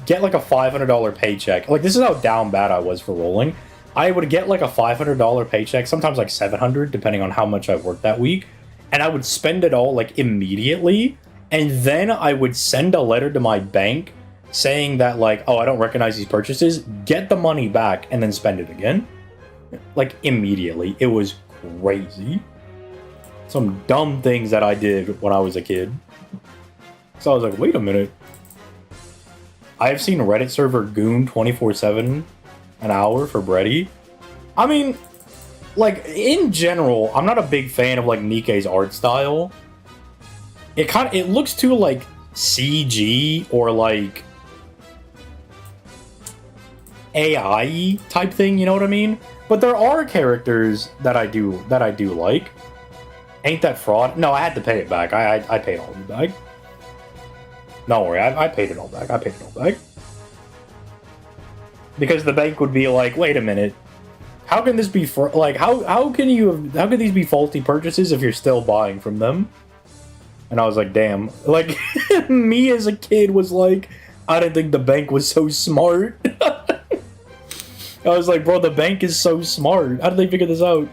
get like a $500 paycheck. Like, this is how down bad I was for rolling. I would get like a $500 paycheck, sometimes like $700, depending on how much I worked that week. And I would spend it all like immediately. And then I would send a letter to my bank saying that like, oh, I don't recognize these purchases, get the money back, and then spend it again. Like, immediately. It was crazy. Some dumb things that I did when I was a kid. So I was like, wait a minute. I have seen Reddit server goon 24/7 an hour for Brady. I mean, like, in general, I'm not a big fan of like Nikkei's art style. It looks too like CG or like AI type thing, you know what I mean? But there are characters that I do like. Ain't that fraud? No, I had to pay it back. I paid all of it back. Don't worry, I paid it all back. I paid it all back. Because the bank would be like, wait a minute. How can this be how can these be faulty purchases if you're still buying from them? And I was like, damn. Like, me as a kid was like, I didn't think the bank was so smart. I was like, bro, the bank is so smart. How did they figure this out?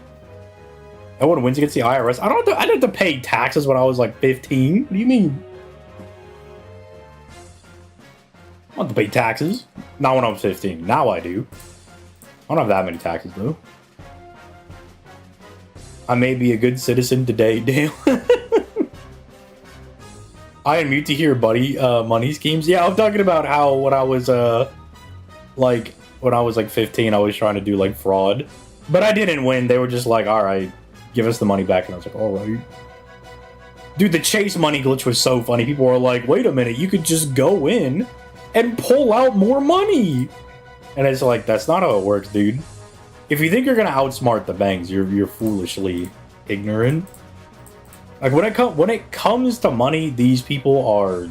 No one wins against the IRS. I didn't have to pay taxes when I was like 15. What do you mean? I don't have to pay taxes. Not when I was 15. Now I do. I don't have that many taxes, though. I may be a good citizen today, damn. I am mute to hear buddy money schemes. Yeah, I'm talking about how when I was like 15, I was trying to do like fraud. But I didn't win. They were just like, alright, give us the money back. And I was like, alright. Dude, the chase money glitch was so funny. People were like, wait a minute, you could just go in and pull out more money. And it's like, that's not how it works, dude. If you think you're gonna outsmart the banks, you're foolishly ignorant. Like, when it comes to money, these people are...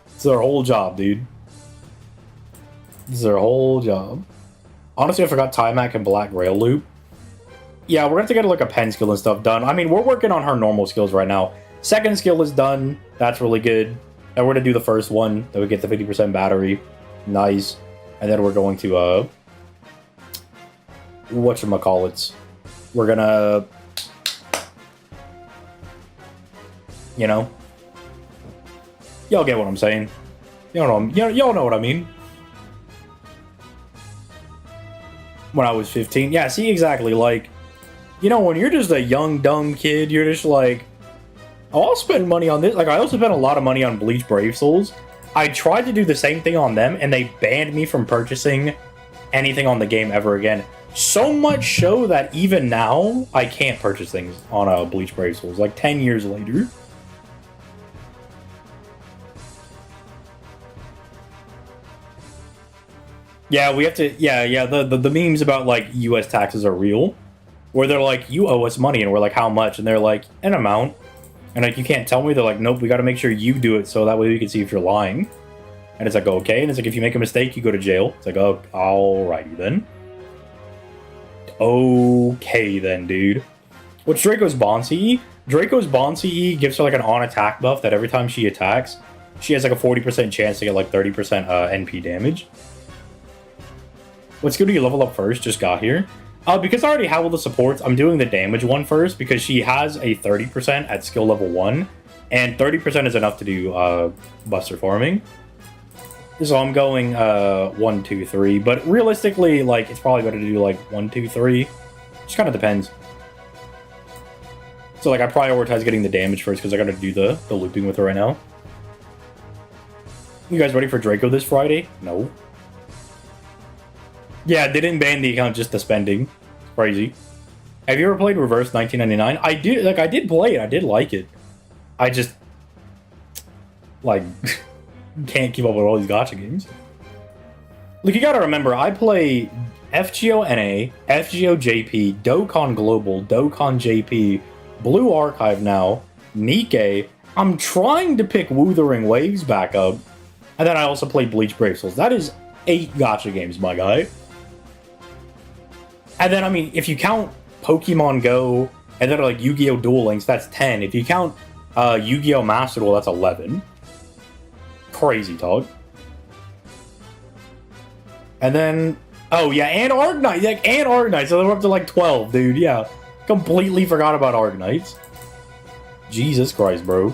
It's their whole job, dude. It's their whole job. Honestly, I forgot Tiamat and Black Rail Loop. Yeah, we're gonna have to get like a pen skill and stuff done. I mean, we're working on her normal skills right now. Second skill is done. That's really good. And we're gonna do the first one. Then we get the 50% battery. Nice. And then we're going to, whatchamacallits. We're gonna... You know? Y'all get what I'm saying. Y'all know what I mean. When I was 15. Yeah, see, exactly. Like, you know, when you're just a young, dumb kid, you're just like, oh, I'll spend money on this. Like, I also spent a lot of money on Bleach Brave Souls. I tried to do the same thing on them, and they banned me from purchasing anything on the game ever again. So much so that even now, I can't purchase things on Bleach Brave Souls, like 10 years later. Yeah, we have to... Yeah, the memes about, like, U.S. taxes are real. Where they're like, you owe us money, and we're like, how much? And they're like, an amount. And, like, you can't tell me. They're like, nope, we gotta make sure you do it so that way we can see if you're lying. And it's like, okay. And it's like, if you make a mistake, you go to jail. It's like, oh, alrighty then. Okay then, dude. What's Draco's Bonsi? Draco's Bonsi gives her, like, an on-attack buff that every time she attacks, she has, like, a 40% chance to get, like, 30% NP damage. Let's go to you level up first. Just got here. Because I already have all the supports, I'm doing the damage one first because she has a 30% at skill level 1. And 30% is enough to do buster farming. So I'm going 1, 2, 3. But realistically, like, it's probably better to do like 1, 2, 3. Just kind of depends. So like I prioritize getting the damage first because I gotta do the looping with her right now. You guys ready for Draco this Friday? No. Yeah, they didn't ban the account, just the spending. It's crazy. Have you ever played Reverse 1999? I did play it. I did like it. I just, like, can't keep up with all these gacha games. Look, you gotta remember, I play FGO NA, FGO JP, Dokkan Global, Dokkan JP, Blue Archive now, Nikkei. I'm trying to pick Wuthering Waves back up. And then I also play Bleach Brave Souls. That is 8 gacha games, my guy. And then, I mean, if you count Pokemon Go, and then like Yu-Gi-Oh! Duel Links, that's 10. If you count Yu-Gi-Oh! Master Duel, that's 11. Crazy talk. And then, oh yeah, and Arknight, like, and Arknight, so we're up to like 12, dude, yeah. Completely forgot about Arknights. Jesus Christ, bro.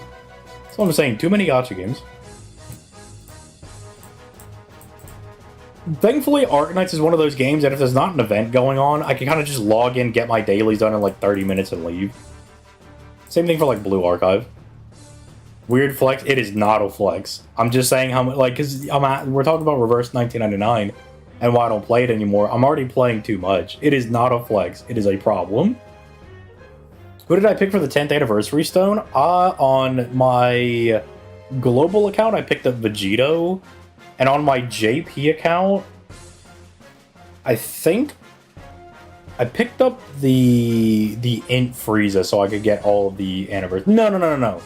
That's what I'm saying, too many gacha games. Thankfully, Arknights is one of those games that if there's not an event going on, I can kind of just log in, get my dailies done in like 30 minutes and leave. Same thing for like Blue Archive. Weird flex, it is not a flex. I'm just saying how much, like, because we're talking about Reverse 1999 and why I don't play it anymore. I'm already playing too much. It is not a flex, it is a problem. Who did I pick for the 10th anniversary stone? On my global account, I picked up Vegito. And on my JP account, I think I picked up the Int Frieza so I could get all of the anniversary. No.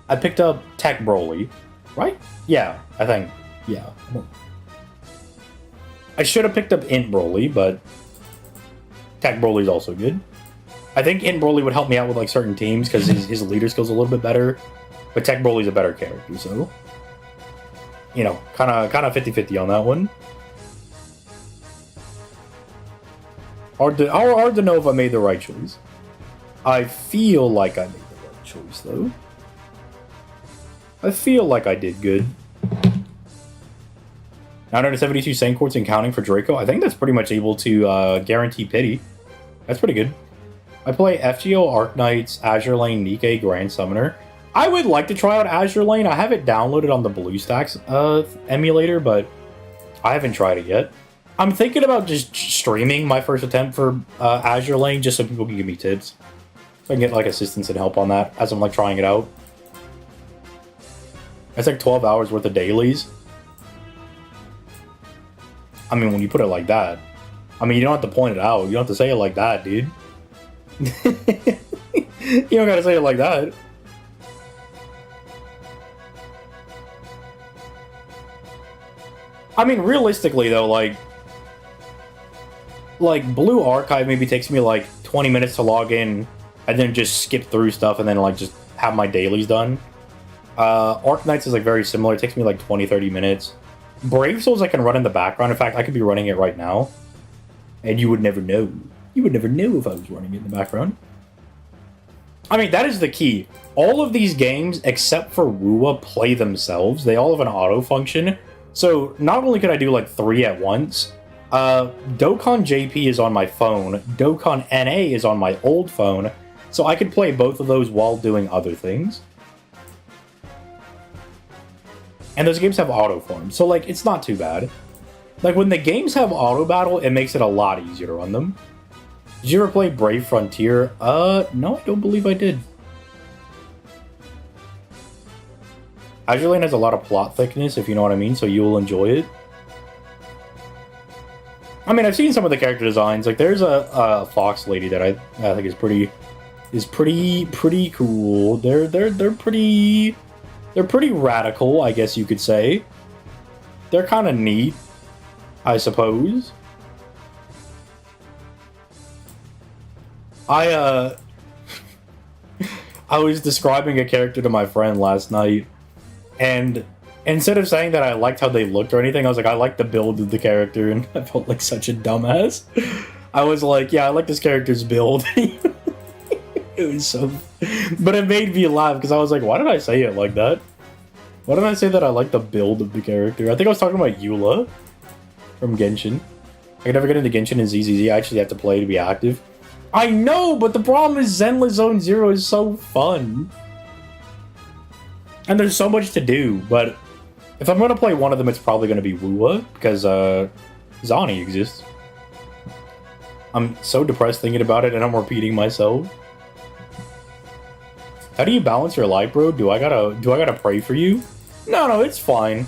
I picked up Tech Broly, right? Yeah, I think. Yeah. I should have picked up Int Broly, but Tech Broly's also good. I think Int Broly would help me out with like certain teams because his leader skill's a little bit better, but Tech Broly's a better character, so. You know, kind of 50-50 on that one. Hard to know if I made the right choice. I feel like I made the right choice, though. I feel like I did good. 972 Saint Quartz and counting for Draco. I think that's pretty much able to guarantee pity. That's pretty good. I play FGO, Arknights, Azure Lane, Nikkei, Grand Summoner. I would like to try out Azure Lane. I have it downloaded on the BlueStacks emulator, but I haven't tried it yet. I'm thinking about just streaming my first attempt for Azure Lane just so people can give me tips. So I can get like assistance and help on that as I'm like trying it out. It's like 12 hours worth of dailies. I mean, when you put it like that. I mean, you don't have to point it out. You don't have to say it like that, dude. You don't gotta say it like that. I mean, realistically, though, like Blue Archive maybe takes me, like, 20 minutes to log in and then just skip through stuff and then, like, just have my dailies done. Arknights is, like, very similar. It takes me, like, 20-30 minutes. Brave Souls I can run in the background. In fact, I could be running it right now. And you would never know. You would never know if I was running it in the background. I mean, that is the key. All of these games, except for Wuwa, play themselves. They all have an auto function. So, not only could I do, like, 3 at once, Dokkan JP is on my phone, Dokkan NA is on my old phone, so I could play both of those while doing other things. And those games have auto form, so, like, it's not too bad. Like, when the games have auto battle, it makes it a lot easier to run them. Did you ever play Brave Frontier? No, I don't believe I did. Azure Lane has a lot of plot thickness, if you know what I mean, so you'll enjoy it. I mean, I've seen some of the character designs. Like, there's a fox lady that I think is pretty cool. They're pretty radical, I guess you could say. They're kind of neat, I suppose. I was describing a character to my friend last night. And instead of saying that I liked how they looked or anything, I was like, I like the build of the character, and I felt like such a dumbass. I was like, yeah, I like this character's build. It was so... But it made me laugh, because I was like, why did I say it like that? Why did I say that I like the build of the character? I think I was talking about Eula from Genshin. I can never get into Genshin in ZZZ. I actually have to play to be active. I know, but the problem is Zenless Zone Zero is so fun. And there's so much to do, but if I'm going to play one of them, it's probably going to be Wuwa, because Zani exists. I'm so depressed thinking about it, and I'm repeating myself. How do you balance your life, bro? Do I gotta pray for you? No, it's fine.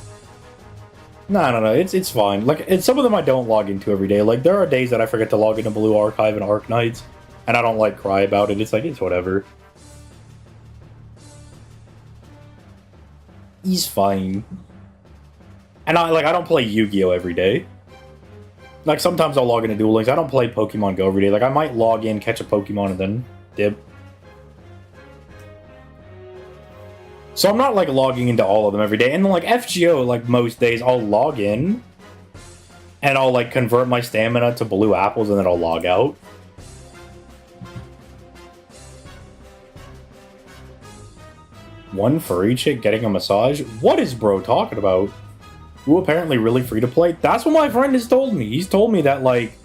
No, it's fine. Like, some of them I don't log into every day. Like, there are days that I forget to log into Blue Archive and Arc Knights, and I don't, like, cry about it. It's like, it's whatever. He's fine. And I don't play Yu-Gi-Oh! Every day. Like, sometimes I'll log into Duel Links. I don't play Pokemon Go every day. Like, I might log in, catch a Pokemon, and then dip. So I'm not, like, logging into all of them every day. And, like, FGO, like, most days, I'll log in, and I'll, like, convert my stamina to blue apples, and then I'll log out. One furry chick getting a massage? What is bro talking about? Ooh, apparently really free to play. That's what my friend has told me. He's told me that, like,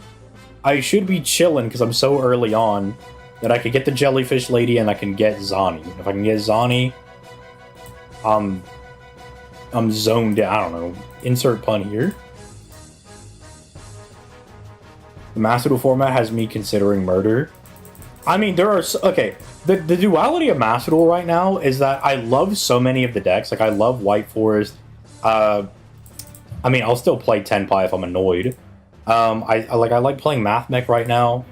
I should be chilling because I'm so early on that I could get the jellyfish lady and I can get Zani. If I can get Zani, I'm zoned in. I don't know. Insert pun here. The Master Duel format has me considering murder. I mean, there are... Okay, the duality of Master Duel right now is that I love so many of the decks. Like, I love White Forest. I mean, I'll still play Tenpai if I'm annoyed. I like playing Math Mech right now.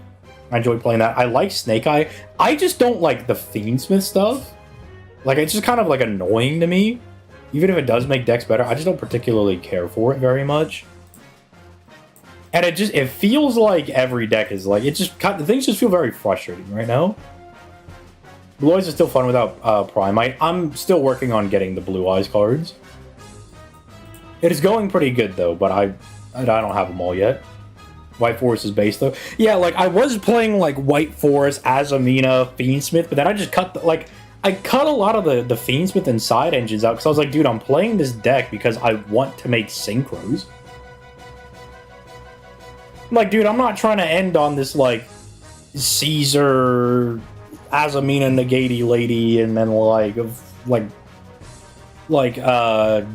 I enjoy playing that. I like Snake Eye. I just don't like the Fiendsmith stuff. Like, it's just kind of, like, annoying to me. Even if it does make decks better, I just don't particularly care for it very much. And it feels like every deck is, like, things just feel very frustrating right now. Blue Eyes is still fun without Primite. I'm still working on getting the Blue Eyes cards. It is going pretty good, though, but I don't have them all yet. White Forest is base, though. Yeah, like, I was playing, like, White Forest, Azamina, Fiendsmith, but then I just cut, I cut a lot of the Fiendsmith and side engines out, because I was like, dude, I'm playing this deck because I want to make synchros. I'm like, dude, I'm not trying to end on this, like, Caesar, Azamina, Nagati lady, and then,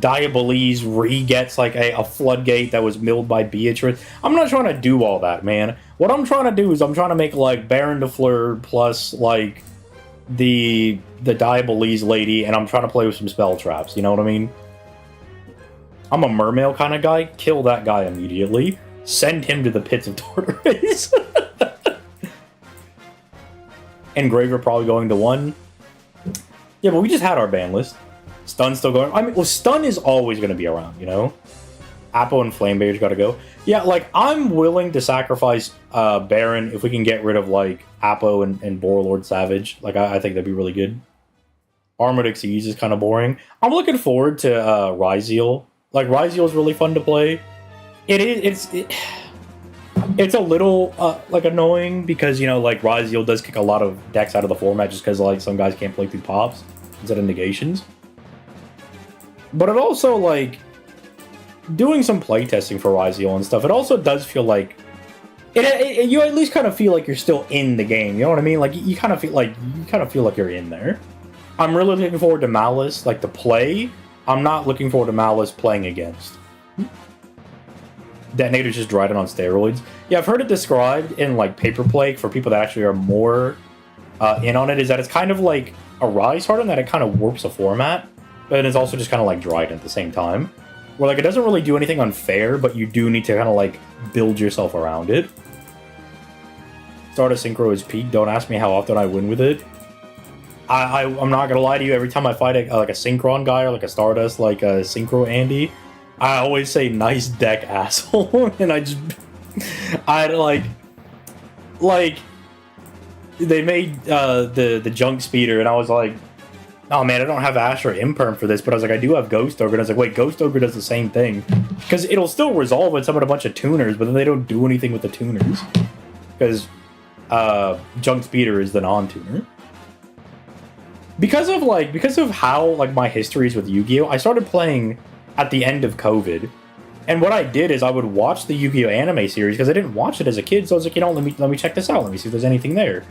Diabolese re-gets, like, a floodgate that was milled by Beatrice. I'm not trying to do all that, man. What I'm trying to do is I'm trying to make, like, Baron de Fleur plus, like, the Diabolese lady, and I'm trying to play with some spell traps, you know what I mean? I'm a mermail kind of guy. Kill that guy immediately. Send him to the pits of Tartarus. Engraver probably going to 1. Yeah, but we just had our ban list. Stun's still going. I mean, well, Stun is always going to be around, you know? Appo and Flamebear's got to go. Yeah, like, I'm willing to sacrifice Baron if we can get rid of, like, Appo and Borlord Savage. Like, I think that'd be really good. Armored Exceeds is kind of boring. I'm looking forward to Ryzeal. Like, Ryzeal is really fun to play. It's a little, like, annoying because, you know, like, Ryzeal does kick a lot of decks out of the format just because, like, some guys can't play through pops instead of negations. But it also, like, doing some playtesting for Ryzeal and stuff, it also does feel like you at least kind of feel like you're still in the game. You know what I mean? Like, you kind of feel like you're in there. I'm really looking forward to Malice, like, to play. I'm not looking forward to Malice playing against. Detonator's just Dryden on steroids. Yeah, I've heard it described in, like, Paper Plague for people that actually are more in on it, is that it's kind of like a Rise Heart in that it kind of warps a format, but it's also just kind of like Dryden at the same time. Where, like, it doesn't really do anything unfair, but you do need to kind of, like, build yourself around it. Stardust Synchro is peak. Don't ask me how often I win with it. I'm not gonna lie to you, every time I fight like a Synchron guy or like a Stardust, like a Synchro Andy, I always say, nice deck, asshole. And like, they made the Junk Speeder, and I was like, oh man, I don't have Ash or Imperm for this, but I was like, I do have Ghost Ogre, and I was like, wait, Ghost Ogre does the same thing. Because it'll still resolve with some of a bunch of tuners, but then they don't do anything with the tuners. Because Junk Speeder is the non-tuner. Because of how, like, my history is with Yu-Gi-Oh! I started playing at the end of COVID. And what I did is I would watch the Yu-Gi-Oh! Anime series, because I didn't watch it as a kid, so I was like, you know, let me check this out, let me see if there's anything there.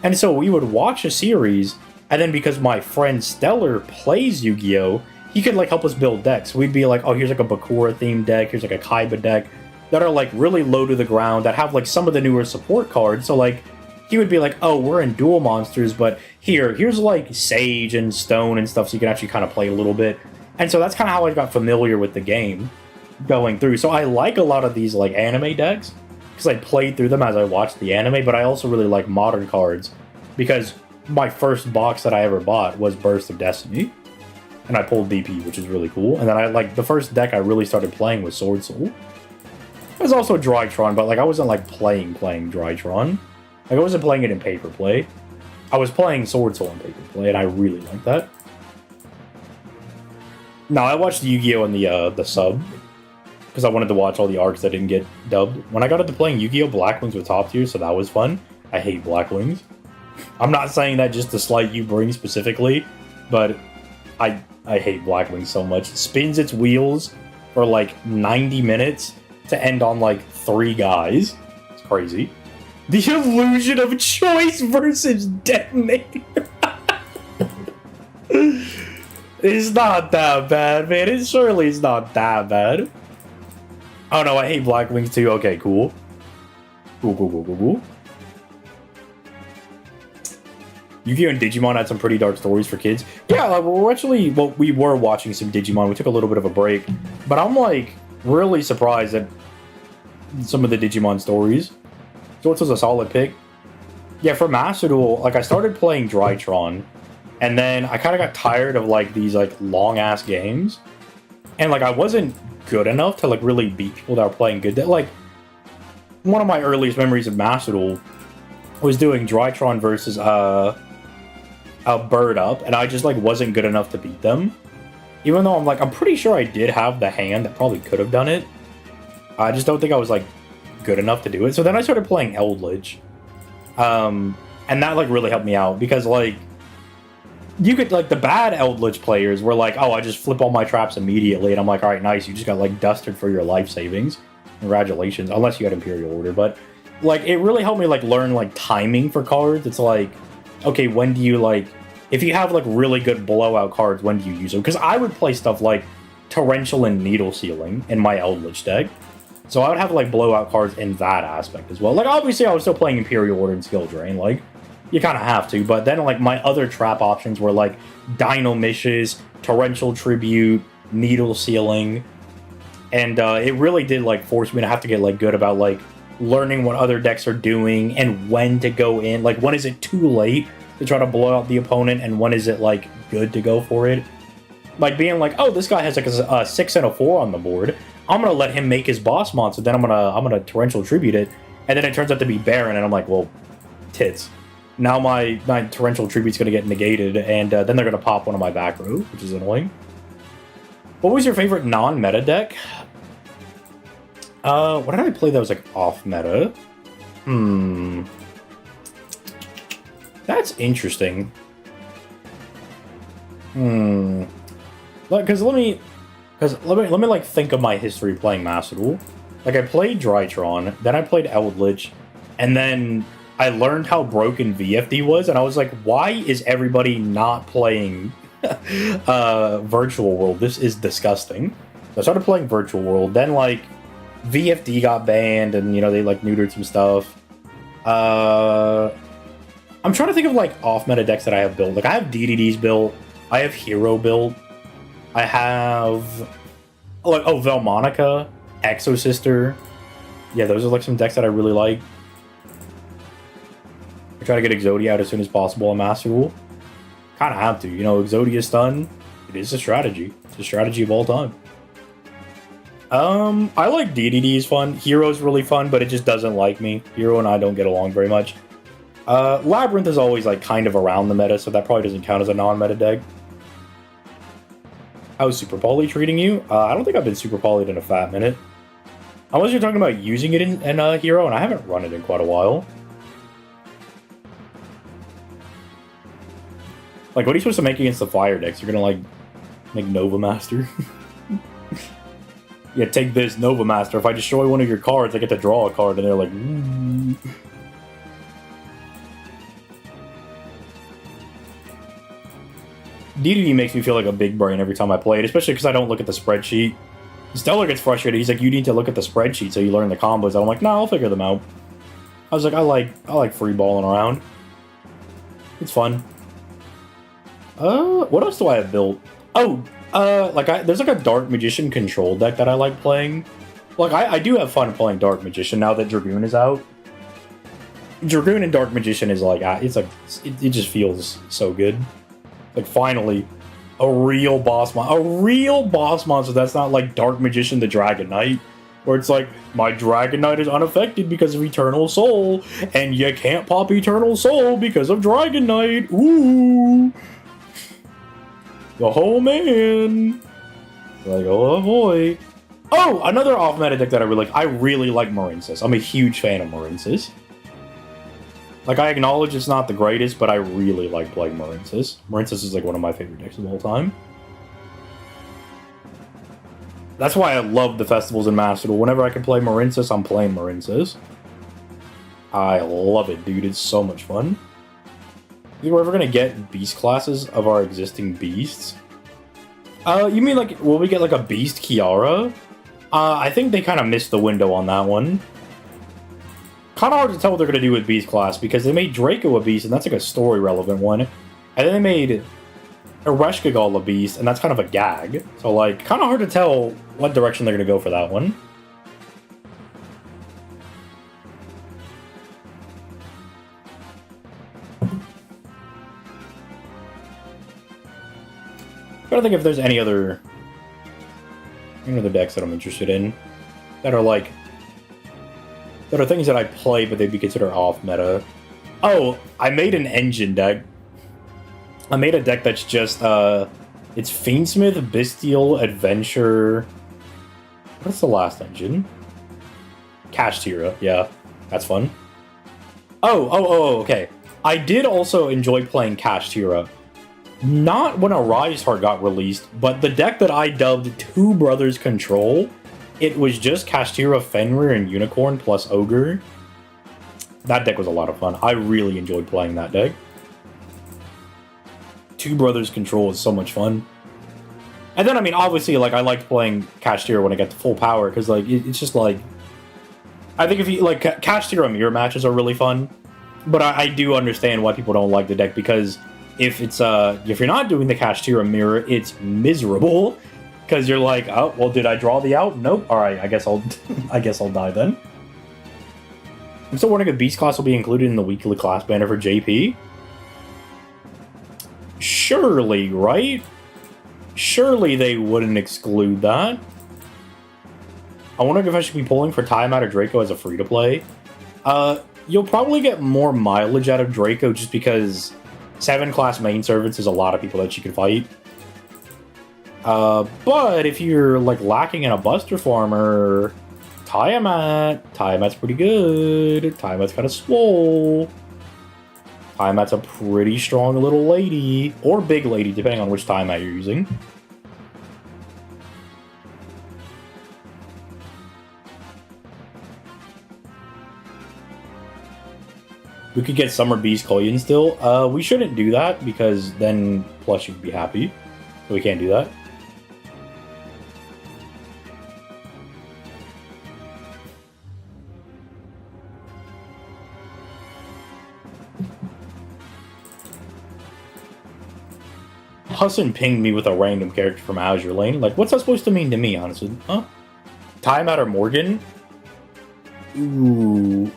And so we would watch a series, and then because my friend Stellar plays Yu-Gi-Oh!, he could, like, help us build decks. We'd be like, oh, here's, like, a Bakura-themed deck, here's, like, a Kaiba deck. that are like really low to the ground that have like some of the newer support cards. So like he would be like, oh, we're in dual monsters, but here's like Sage and Stone and stuff, so you can actually kind of play a little bit. And so that's kind of how I got familiar with the game going through. So I like a lot of these like anime decks because I played through them as I watched the anime, but I also really like modern cards because my first box that I ever bought was Burst of Destiny, and I pulled DP, which is really cool. And then I like the first deck I really started playing was Sword Soul. It was also Drytron, but like I wasn't like playing Drytron. Like I wasn't playing it in paper play. I was playing Sword Soul in paper play, and I really liked that. Now I watched Yu-Gi-Oh! In the sub because I wanted to watch all the arcs that didn't get dubbed. When I got into playing Yu-Gi-Oh! Blackwings with top tier, so that was fun. I hate Blackwings. I'm not saying that just to slight you bring specifically, but I hate Blackwings so much. It spins its wheels for like 90 minutes to end on like 3 guys. It's crazy. The illusion of choice versus detonator. It's not that bad, man. It surely is not that bad. Oh no, I hate Blackwings too. Okay, cool. Cool. Yu-Gi-Oh! And Digimon had some pretty dark stories for kids. Yeah, like, we were watching some Digimon. We took a little bit of a break. But I'm like really surprised at some of the Digimon stories. So this was a solid pick. Yeah, for Master Duel, like I started playing Drytron, and then I kind of got tired of like these like long ass games, and like I wasn't good enough to like really beat people that were playing good. Like one of my earliest memories of Master Duel was doing Drytron versus a Bird Up, and I just like wasn't good enough to beat them. Even though I'm pretty sure I did have the hand that probably could have done it. I just don't think I was like good enough to do it. So then I started playing Eldritch. And that like really helped me out because like you could like the bad Eldritch players were like, oh, I just flip all my traps immediately, and I'm like, all right, nice, you just got like dusted for your life savings. Congratulations, unless you had Imperial Order. But like it really helped me like learn like timing for cards. It's like, okay, when do you like, if you have like really good blowout cards, when do you use them? Because I would play stuff like Torrential and Needle Sealing in my Eldritch deck. So I would have like blowout cards in that aspect as well. Like obviously I was still playing Imperial Order and Skill Drain, like you kind of have to, but then like my other trap options were like Dino Mishes, Torrential Tribute, Needle Sealing, and it really did like force me to have to get like good about like learning what other decks are doing and when to go in. Like when is it too late to try to blow out the opponent, and when is it like good to go for it? Like being like, oh, this guy has like a 6 and a 4 on the board. I'm gonna let him make his boss monster, then I'm gonna Torrential Tribute it, and then it turns out to be Baron, and I'm like, well, tits. Now my Torrential Tribute's gonna get negated, and then they're gonna pop one of my back row, which is annoying. What was your favorite non-meta deck? What did I play that was like off-meta? That's interesting. Because let me like think of my history playing Master Duel. Like I played Drytron, then I played Eldritch, and then I learned how broken VFD was, and I was like, why is everybody not playing Virtual World? This is disgusting. So I started playing Virtual World, then like VFD got banned, and you know they like neutered some stuff. I'm trying to think of like off-meta decks that I have built. Like I have DDDs built, I have Hero built, I have like Velmonica, Exosister. Yeah, those are like some decks that I really like. I try to get Exodia out as soon as possible on Master Duel. Kind of have to, you know. Exodia stun. It is a strategy. It's a strategy of all time. I like DDD is fun. Hero's really fun, but it just doesn't like me. Hero and I don't get along very much. Labyrinth is always like kind of around the meta, so that probably doesn't count as a non-meta deck. How's Super Poly treating you? I don't think I've been Super Polyed in a fat minute. Unless you're talking about using it in Hero, and I haven't run it in quite a while. Like, what are you supposed to make against the fire decks? You're gonna, like, make Nova Master? Yeah, take this, Nova Master. If I destroy one of your cards, I get to draw a card, and they're like, ooh. DDD makes me feel like a big brain every time I play it, especially because I don't look at the spreadsheet. Stellar gets frustrated. He's like, you need to look at the spreadsheet so you learn the combos. And I'm like, nah, I'll figure them out. I was like, I like free balling around. It's fun. What else do I have built? Oh, there's like a Dark Magician control deck that I like playing. Like, I do have fun playing Dark Magician now that Dragoon is out. Dragoon and Dark Magician is like, it just feels so good. Like, finally, a real boss monster that's not like Dark Magician the Dragon Knight, where it's like, my Dragon Knight is unaffected because of Eternal Soul, and you can't pop Eternal Soul because of Dragon Knight. Ooh! Oh man! Like, oh boy. Oh, another off-meta deck that I really like. I really like Marincess. I'm a huge fan of Marincess. Like, I acknowledge it's not the greatest, but I really like playing Marincess. Marincess is like one of my favorite decks of all time. That's why I love the festivals in Master Duel. Whenever I can play Marincess, I'm playing Marincess. I love it, dude. It's so much fun. Think we're ever gonna get beast classes of our existing beasts? You mean like, will we get like a beast Kiara? I think they kind of missed the window on that one. Kind of hard to tell what they're gonna do with beast class because they made Draco a beast and that's like a story relevant one, and then they made Ereshkigal a beast and that's kind of a gag. So like, kind of hard to tell what direction they're gonna go for that one. Gotta think if there's any other decks that I'm interested in that are like, that are things that I play but they'd be considered off meta. Oh, I made an engine deck. I made a deck that's just it's Fiendsmith, Bestial, Adventure. What's the last engine? Kashtira, yeah, that's fun. Oh, okay. I did also enjoy playing Kashtira. Not when Arise Heart got released, but the deck that I dubbed Two Brothers Control, it was just Kashtira, Fenrir, and Unicorn plus Ogre. That deck was a lot of fun. I really enjoyed playing that deck. Two Brothers Control is so much fun. And then, I mean, obviously, like, I liked playing Kashtira when I got to full power, because, like, it's just, like... I think if you, like, Kashtira mirror matches are really fun, but I do understand why people don't like the deck, because if you're not doing the Kashtira mirror, it's miserable, because you're like, oh, well, did I draw the out? Nope. Alright, I guess I'll die then. I'm still wondering if Beast Class will be included in the weekly class banner for JP. Surely, right? Surely they wouldn't exclude that. I wonder if I should be pulling for Tiamat or Draco as a free-to-play. You'll probably get more mileage out of Draco just because 7-class main servants is a lot of people that you can fight. But if you're, like, lacking in a Buster Farmer, Tiamat's pretty good. Tiamat's kind of swole. Tiamat's a pretty strong little lady. Or big lady, depending on which Tiamat you're using. We could get Summer Beast Koyan still. We shouldn't do that, because then Plush would be happy. So we can't do that. Hassan pinged me with a random character from Azure Lane. Like, what's that supposed to mean to me, honestly? Huh? Tiamat or Morgan? Ooh.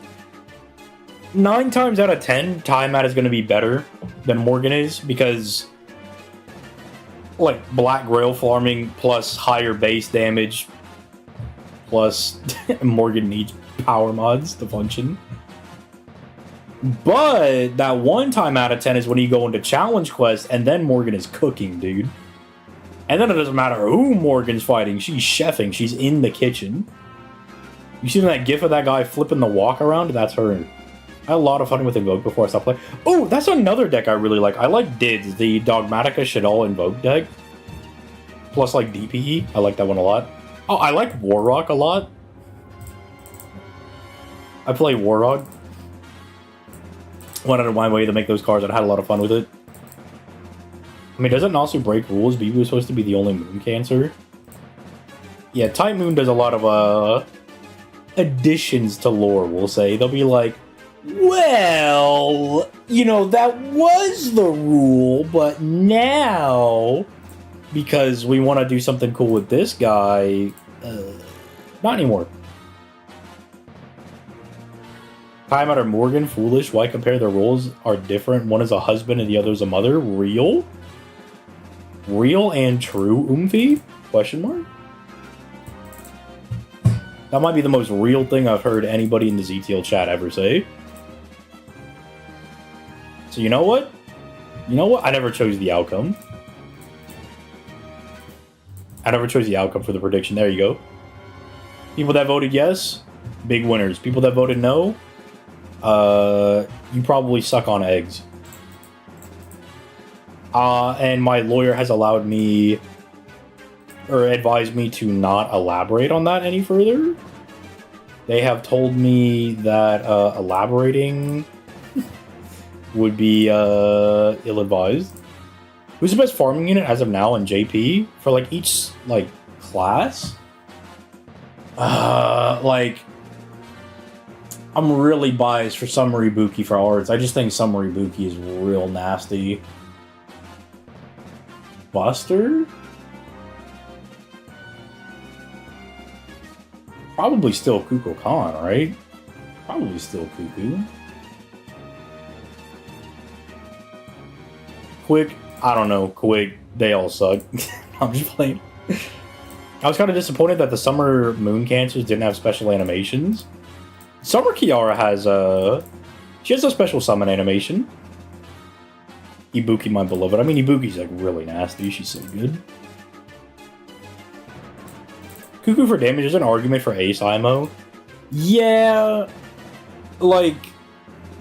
9 times out of 10, Tiamat is going to be better than Morgan is, because, like, Black Grail farming plus higher base damage plus Morgan needs power mods to function. But that 1 time out of 10 is when you go into challenge quest, and then Morgan is cooking, dude. And then it doesn't matter who Morgan's fighting, she's chefing, she's in the kitchen. You seen that gif of that guy flipping the walk around? That's her. I had a lot of fun with Invoke before I stopped playing. Oh, that's another deck I really like. I like Dids, the Dogmatica Shaddoll Invoke deck. Plus, like, DPE. I like that one a lot. Oh, I like Warrock a lot. I play Warrock. Went out of my way to make those cards, and I had a lot of fun with it. I mean, doesn't Nasu break rules? BB was supposed to be the only Moon Cancer. Yeah, Time Moon does a lot of additions to lore, we'll say. They'll be like, well, you know, that was the rule, but now, because we want to do something cool with this guy, not anymore. Tiamat or Morgan, foolish. Why compare their roles are different? One is a husband and the other is a mother. Real? Real and true, Umfi? Question mark? That might be the most real thing I've heard anybody in the ZTL chat ever say. So you know what? You know what? I never chose the outcome. I never chose the outcome for the prediction. There you go. People that voted yes, big winners. People that voted no, you probably suck on eggs. And my lawyer has allowed me, or advised me to not elaborate on that any further. They have told me that elaborating would be ill-advised. Who's the best farming unit as of now in JP? For like each like class? Like I'm really biased for Summary Buki for arts. I just think Summary Buki is real nasty. Buster? Probably still Kuko Khan, right? Probably still Cuckoo. Quick, I don't know. Quick, they all suck. I'm just playing. I was kind of disappointed that the Summer Moon Cancers didn't have special animations. Summer Kiara has she has a special summon animation. Ibuki, my beloved. I mean, Ibuki's like really nasty. She's so good. Cuckoo for damage is an argument for Ace IMO. Yeah, like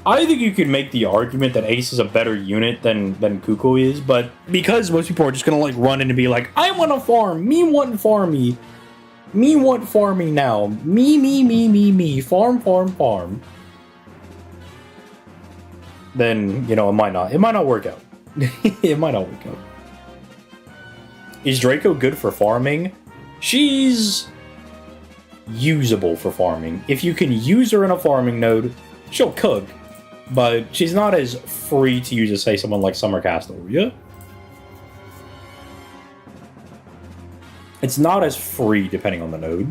I think you could make the argument that Ace is a better unit than Cuckoo is, but because most people are just gonna like run in and be like, I want to farm, me want farmy, me want farming now, me, farm. Then you know it might not work out. It might not work out. Is Draco good for farming? She's usable for farming. If you can use her in a farming node, she'll cook. But she's not as free to use as, say, someone like Summer Castoria. It's not as free depending on the node.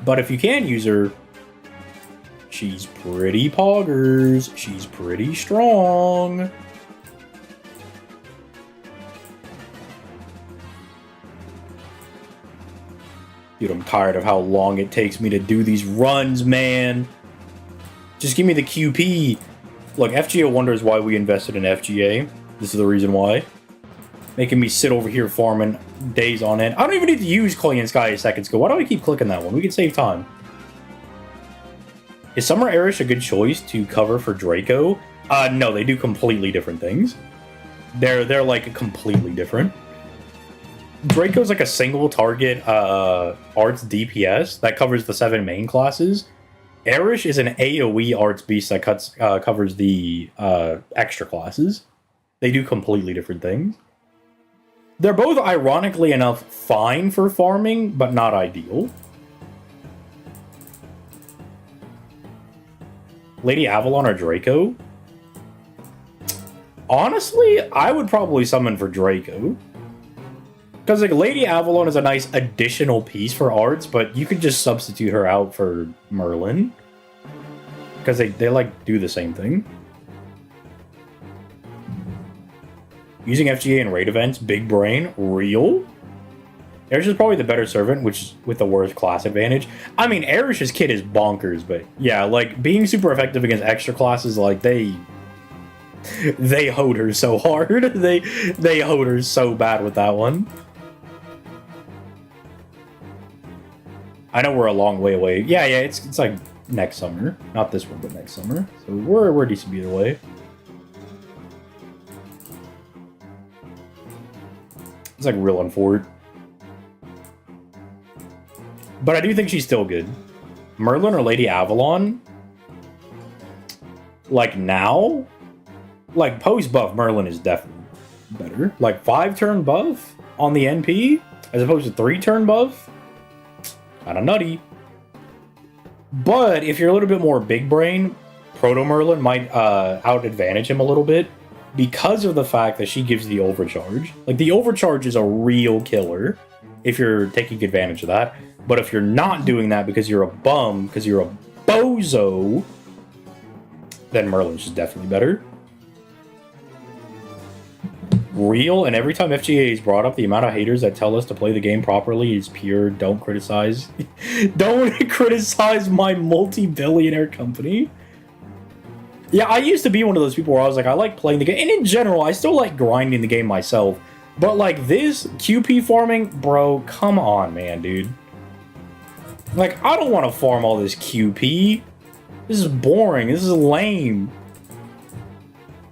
But if you can use her, she's pretty poggers. She's pretty strong. Dude, I'm tired of how long it takes me to do these runs, man. Just give me the QP. Look, FGA wonders why we invested in FGA. This is the reason why. Making me sit over here farming days on end. I don't even need to use Clay and Sky a second ago. Why do I keep clicking that one? We can save time. Is Summer Erish a good choice to cover for Draco? No, they do completely different things. They're like completely different. Draco's like a single target arts DPS that covers the 7 main classes. Erish is an AoE arts beast that covers the extra classes. They do completely different things. They're both, ironically enough, fine for farming, but not ideal. Lady Avalon or Draco? Honestly, I would probably summon for Draco. Because like Lady Avalon is a nice additional piece for arts, but you could just substitute her out for Merlin. Because they like do the same thing. Using FGA in raid events, big brain, real. Erish is probably the better servant, which is with the worst class advantage. I mean, Erish's kit is bonkers, but yeah, like being super effective against extra classes, like they hoed her so hard. they hoed her so bad with that one. I know we're a long way away. Yeah, it's like next summer. Not this one, but next summer. So we're decent either way. It's like real unfortunate. But I do think she's still good. Merlin or Lady Avalon? Like now? Like post buff, Merlin is definitely. better. Like 5-turn buff on the NP as opposed to 3-turn buff. Kind of nutty. But if you're a little bit more big brain, Proto Merlin might out advantage him a little bit because of the fact that she gives the overcharge. Like the overcharge is a real killer if you're taking advantage of that. But if you're not doing that because you're a bum, because you're a bozo, then Merlin's just definitely better. Real, and every time FGA is brought up, the amount of haters that tell us to play the game properly is pure. Don't criticize. Don't criticize my multi-billionaire company. Yeah, I used to be one of those people where I was like, I like playing the game. And in general, I still like grinding the game myself. But like this QP farming, bro, come on, man, dude. Like, I don't want to farm all this QP. This is boring. This is lame.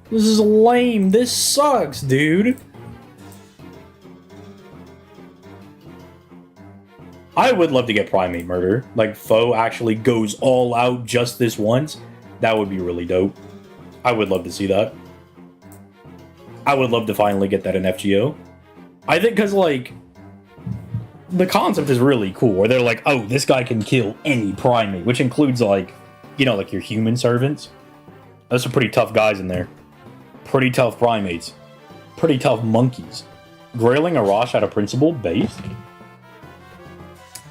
This is lame. This sucks, dude. I would love to get Primate Murder. Like, Foe actually goes all out just this once. That would be really dope. I would love to see that. I would love to finally get that in FGO. I think because, like, the concept is really cool. Where they're like, oh, this guy can kill any Primate. Which includes, like, you know, like your human servants. There's some pretty tough guys in there. Pretty tough primates. Pretty tough monkeys. Grailing Arash out of principle base.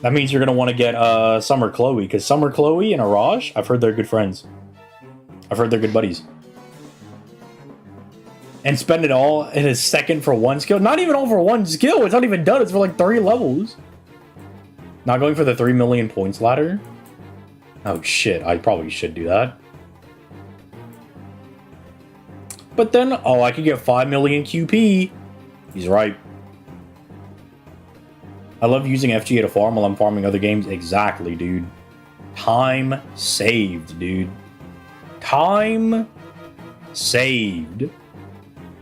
That means you're going to want to get Summer Chloe. Because Summer Chloe and Arash, I've heard they're good friends. I've heard they're good buddies. And spend it all in a second for one skill. Not even all for one skill. It's not even done. It's for like 3 levels. Not going for the 3 million points ladder. Oh shit, I probably should do that. But then, oh, I could get 5 million QP. He's right. I love using FGA to farm while I'm farming other games. Exactly, dude. Time saved, dude. Time saved.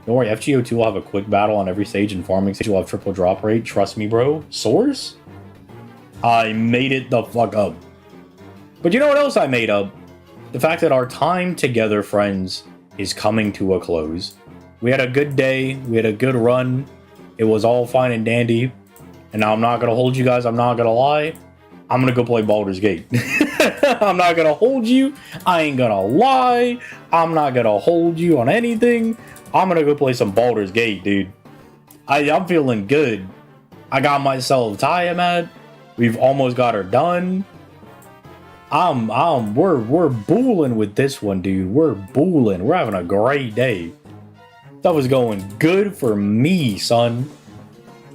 Don't worry, FGO2 will have a quick battle on every stage, and farming stage will have triple drop rate. Trust me, bro. Source? I made it the fuck up. But you know what else I made up? The fact that our time together, friends, is coming to a close. We had a good day. We had a good run. It was all fine and dandy. And now I'm not going to hold you guys. I'm not going to lie. I'm going to go play Baldur's Gate. I'm not going to hold you. I ain't going to lie. I'm not going to hold you on anything. I'm going to go play some Baldur's Gate, dude. I'm feeling good. I got myself Tiamat. We've almost got her done. We're booling with this one, dude. We're booling. We're having a great day. That was going good for me, son.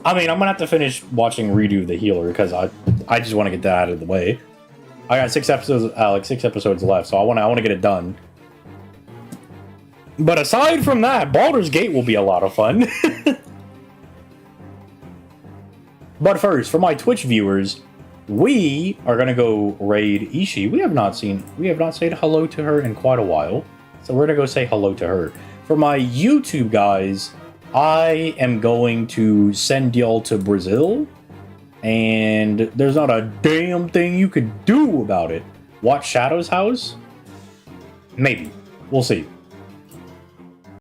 I mean, I'm gonna have to finish watching Redo the Healer because I just want to get that out of the way. I got 6 episodes, like 6 episodes left, so I want to get it done. But aside from that, Baldur's Gate will be a lot of fun. But first, for my Twitch viewers, we are gonna go raid Ishii. We have not said hello to her in quite a while, so we're gonna go say hello to her. For my YouTube guys, I am going to send y'all to Brazil, and there's not a damn thing you could do about it. Watch Shadow's house? Maybe. We'll see.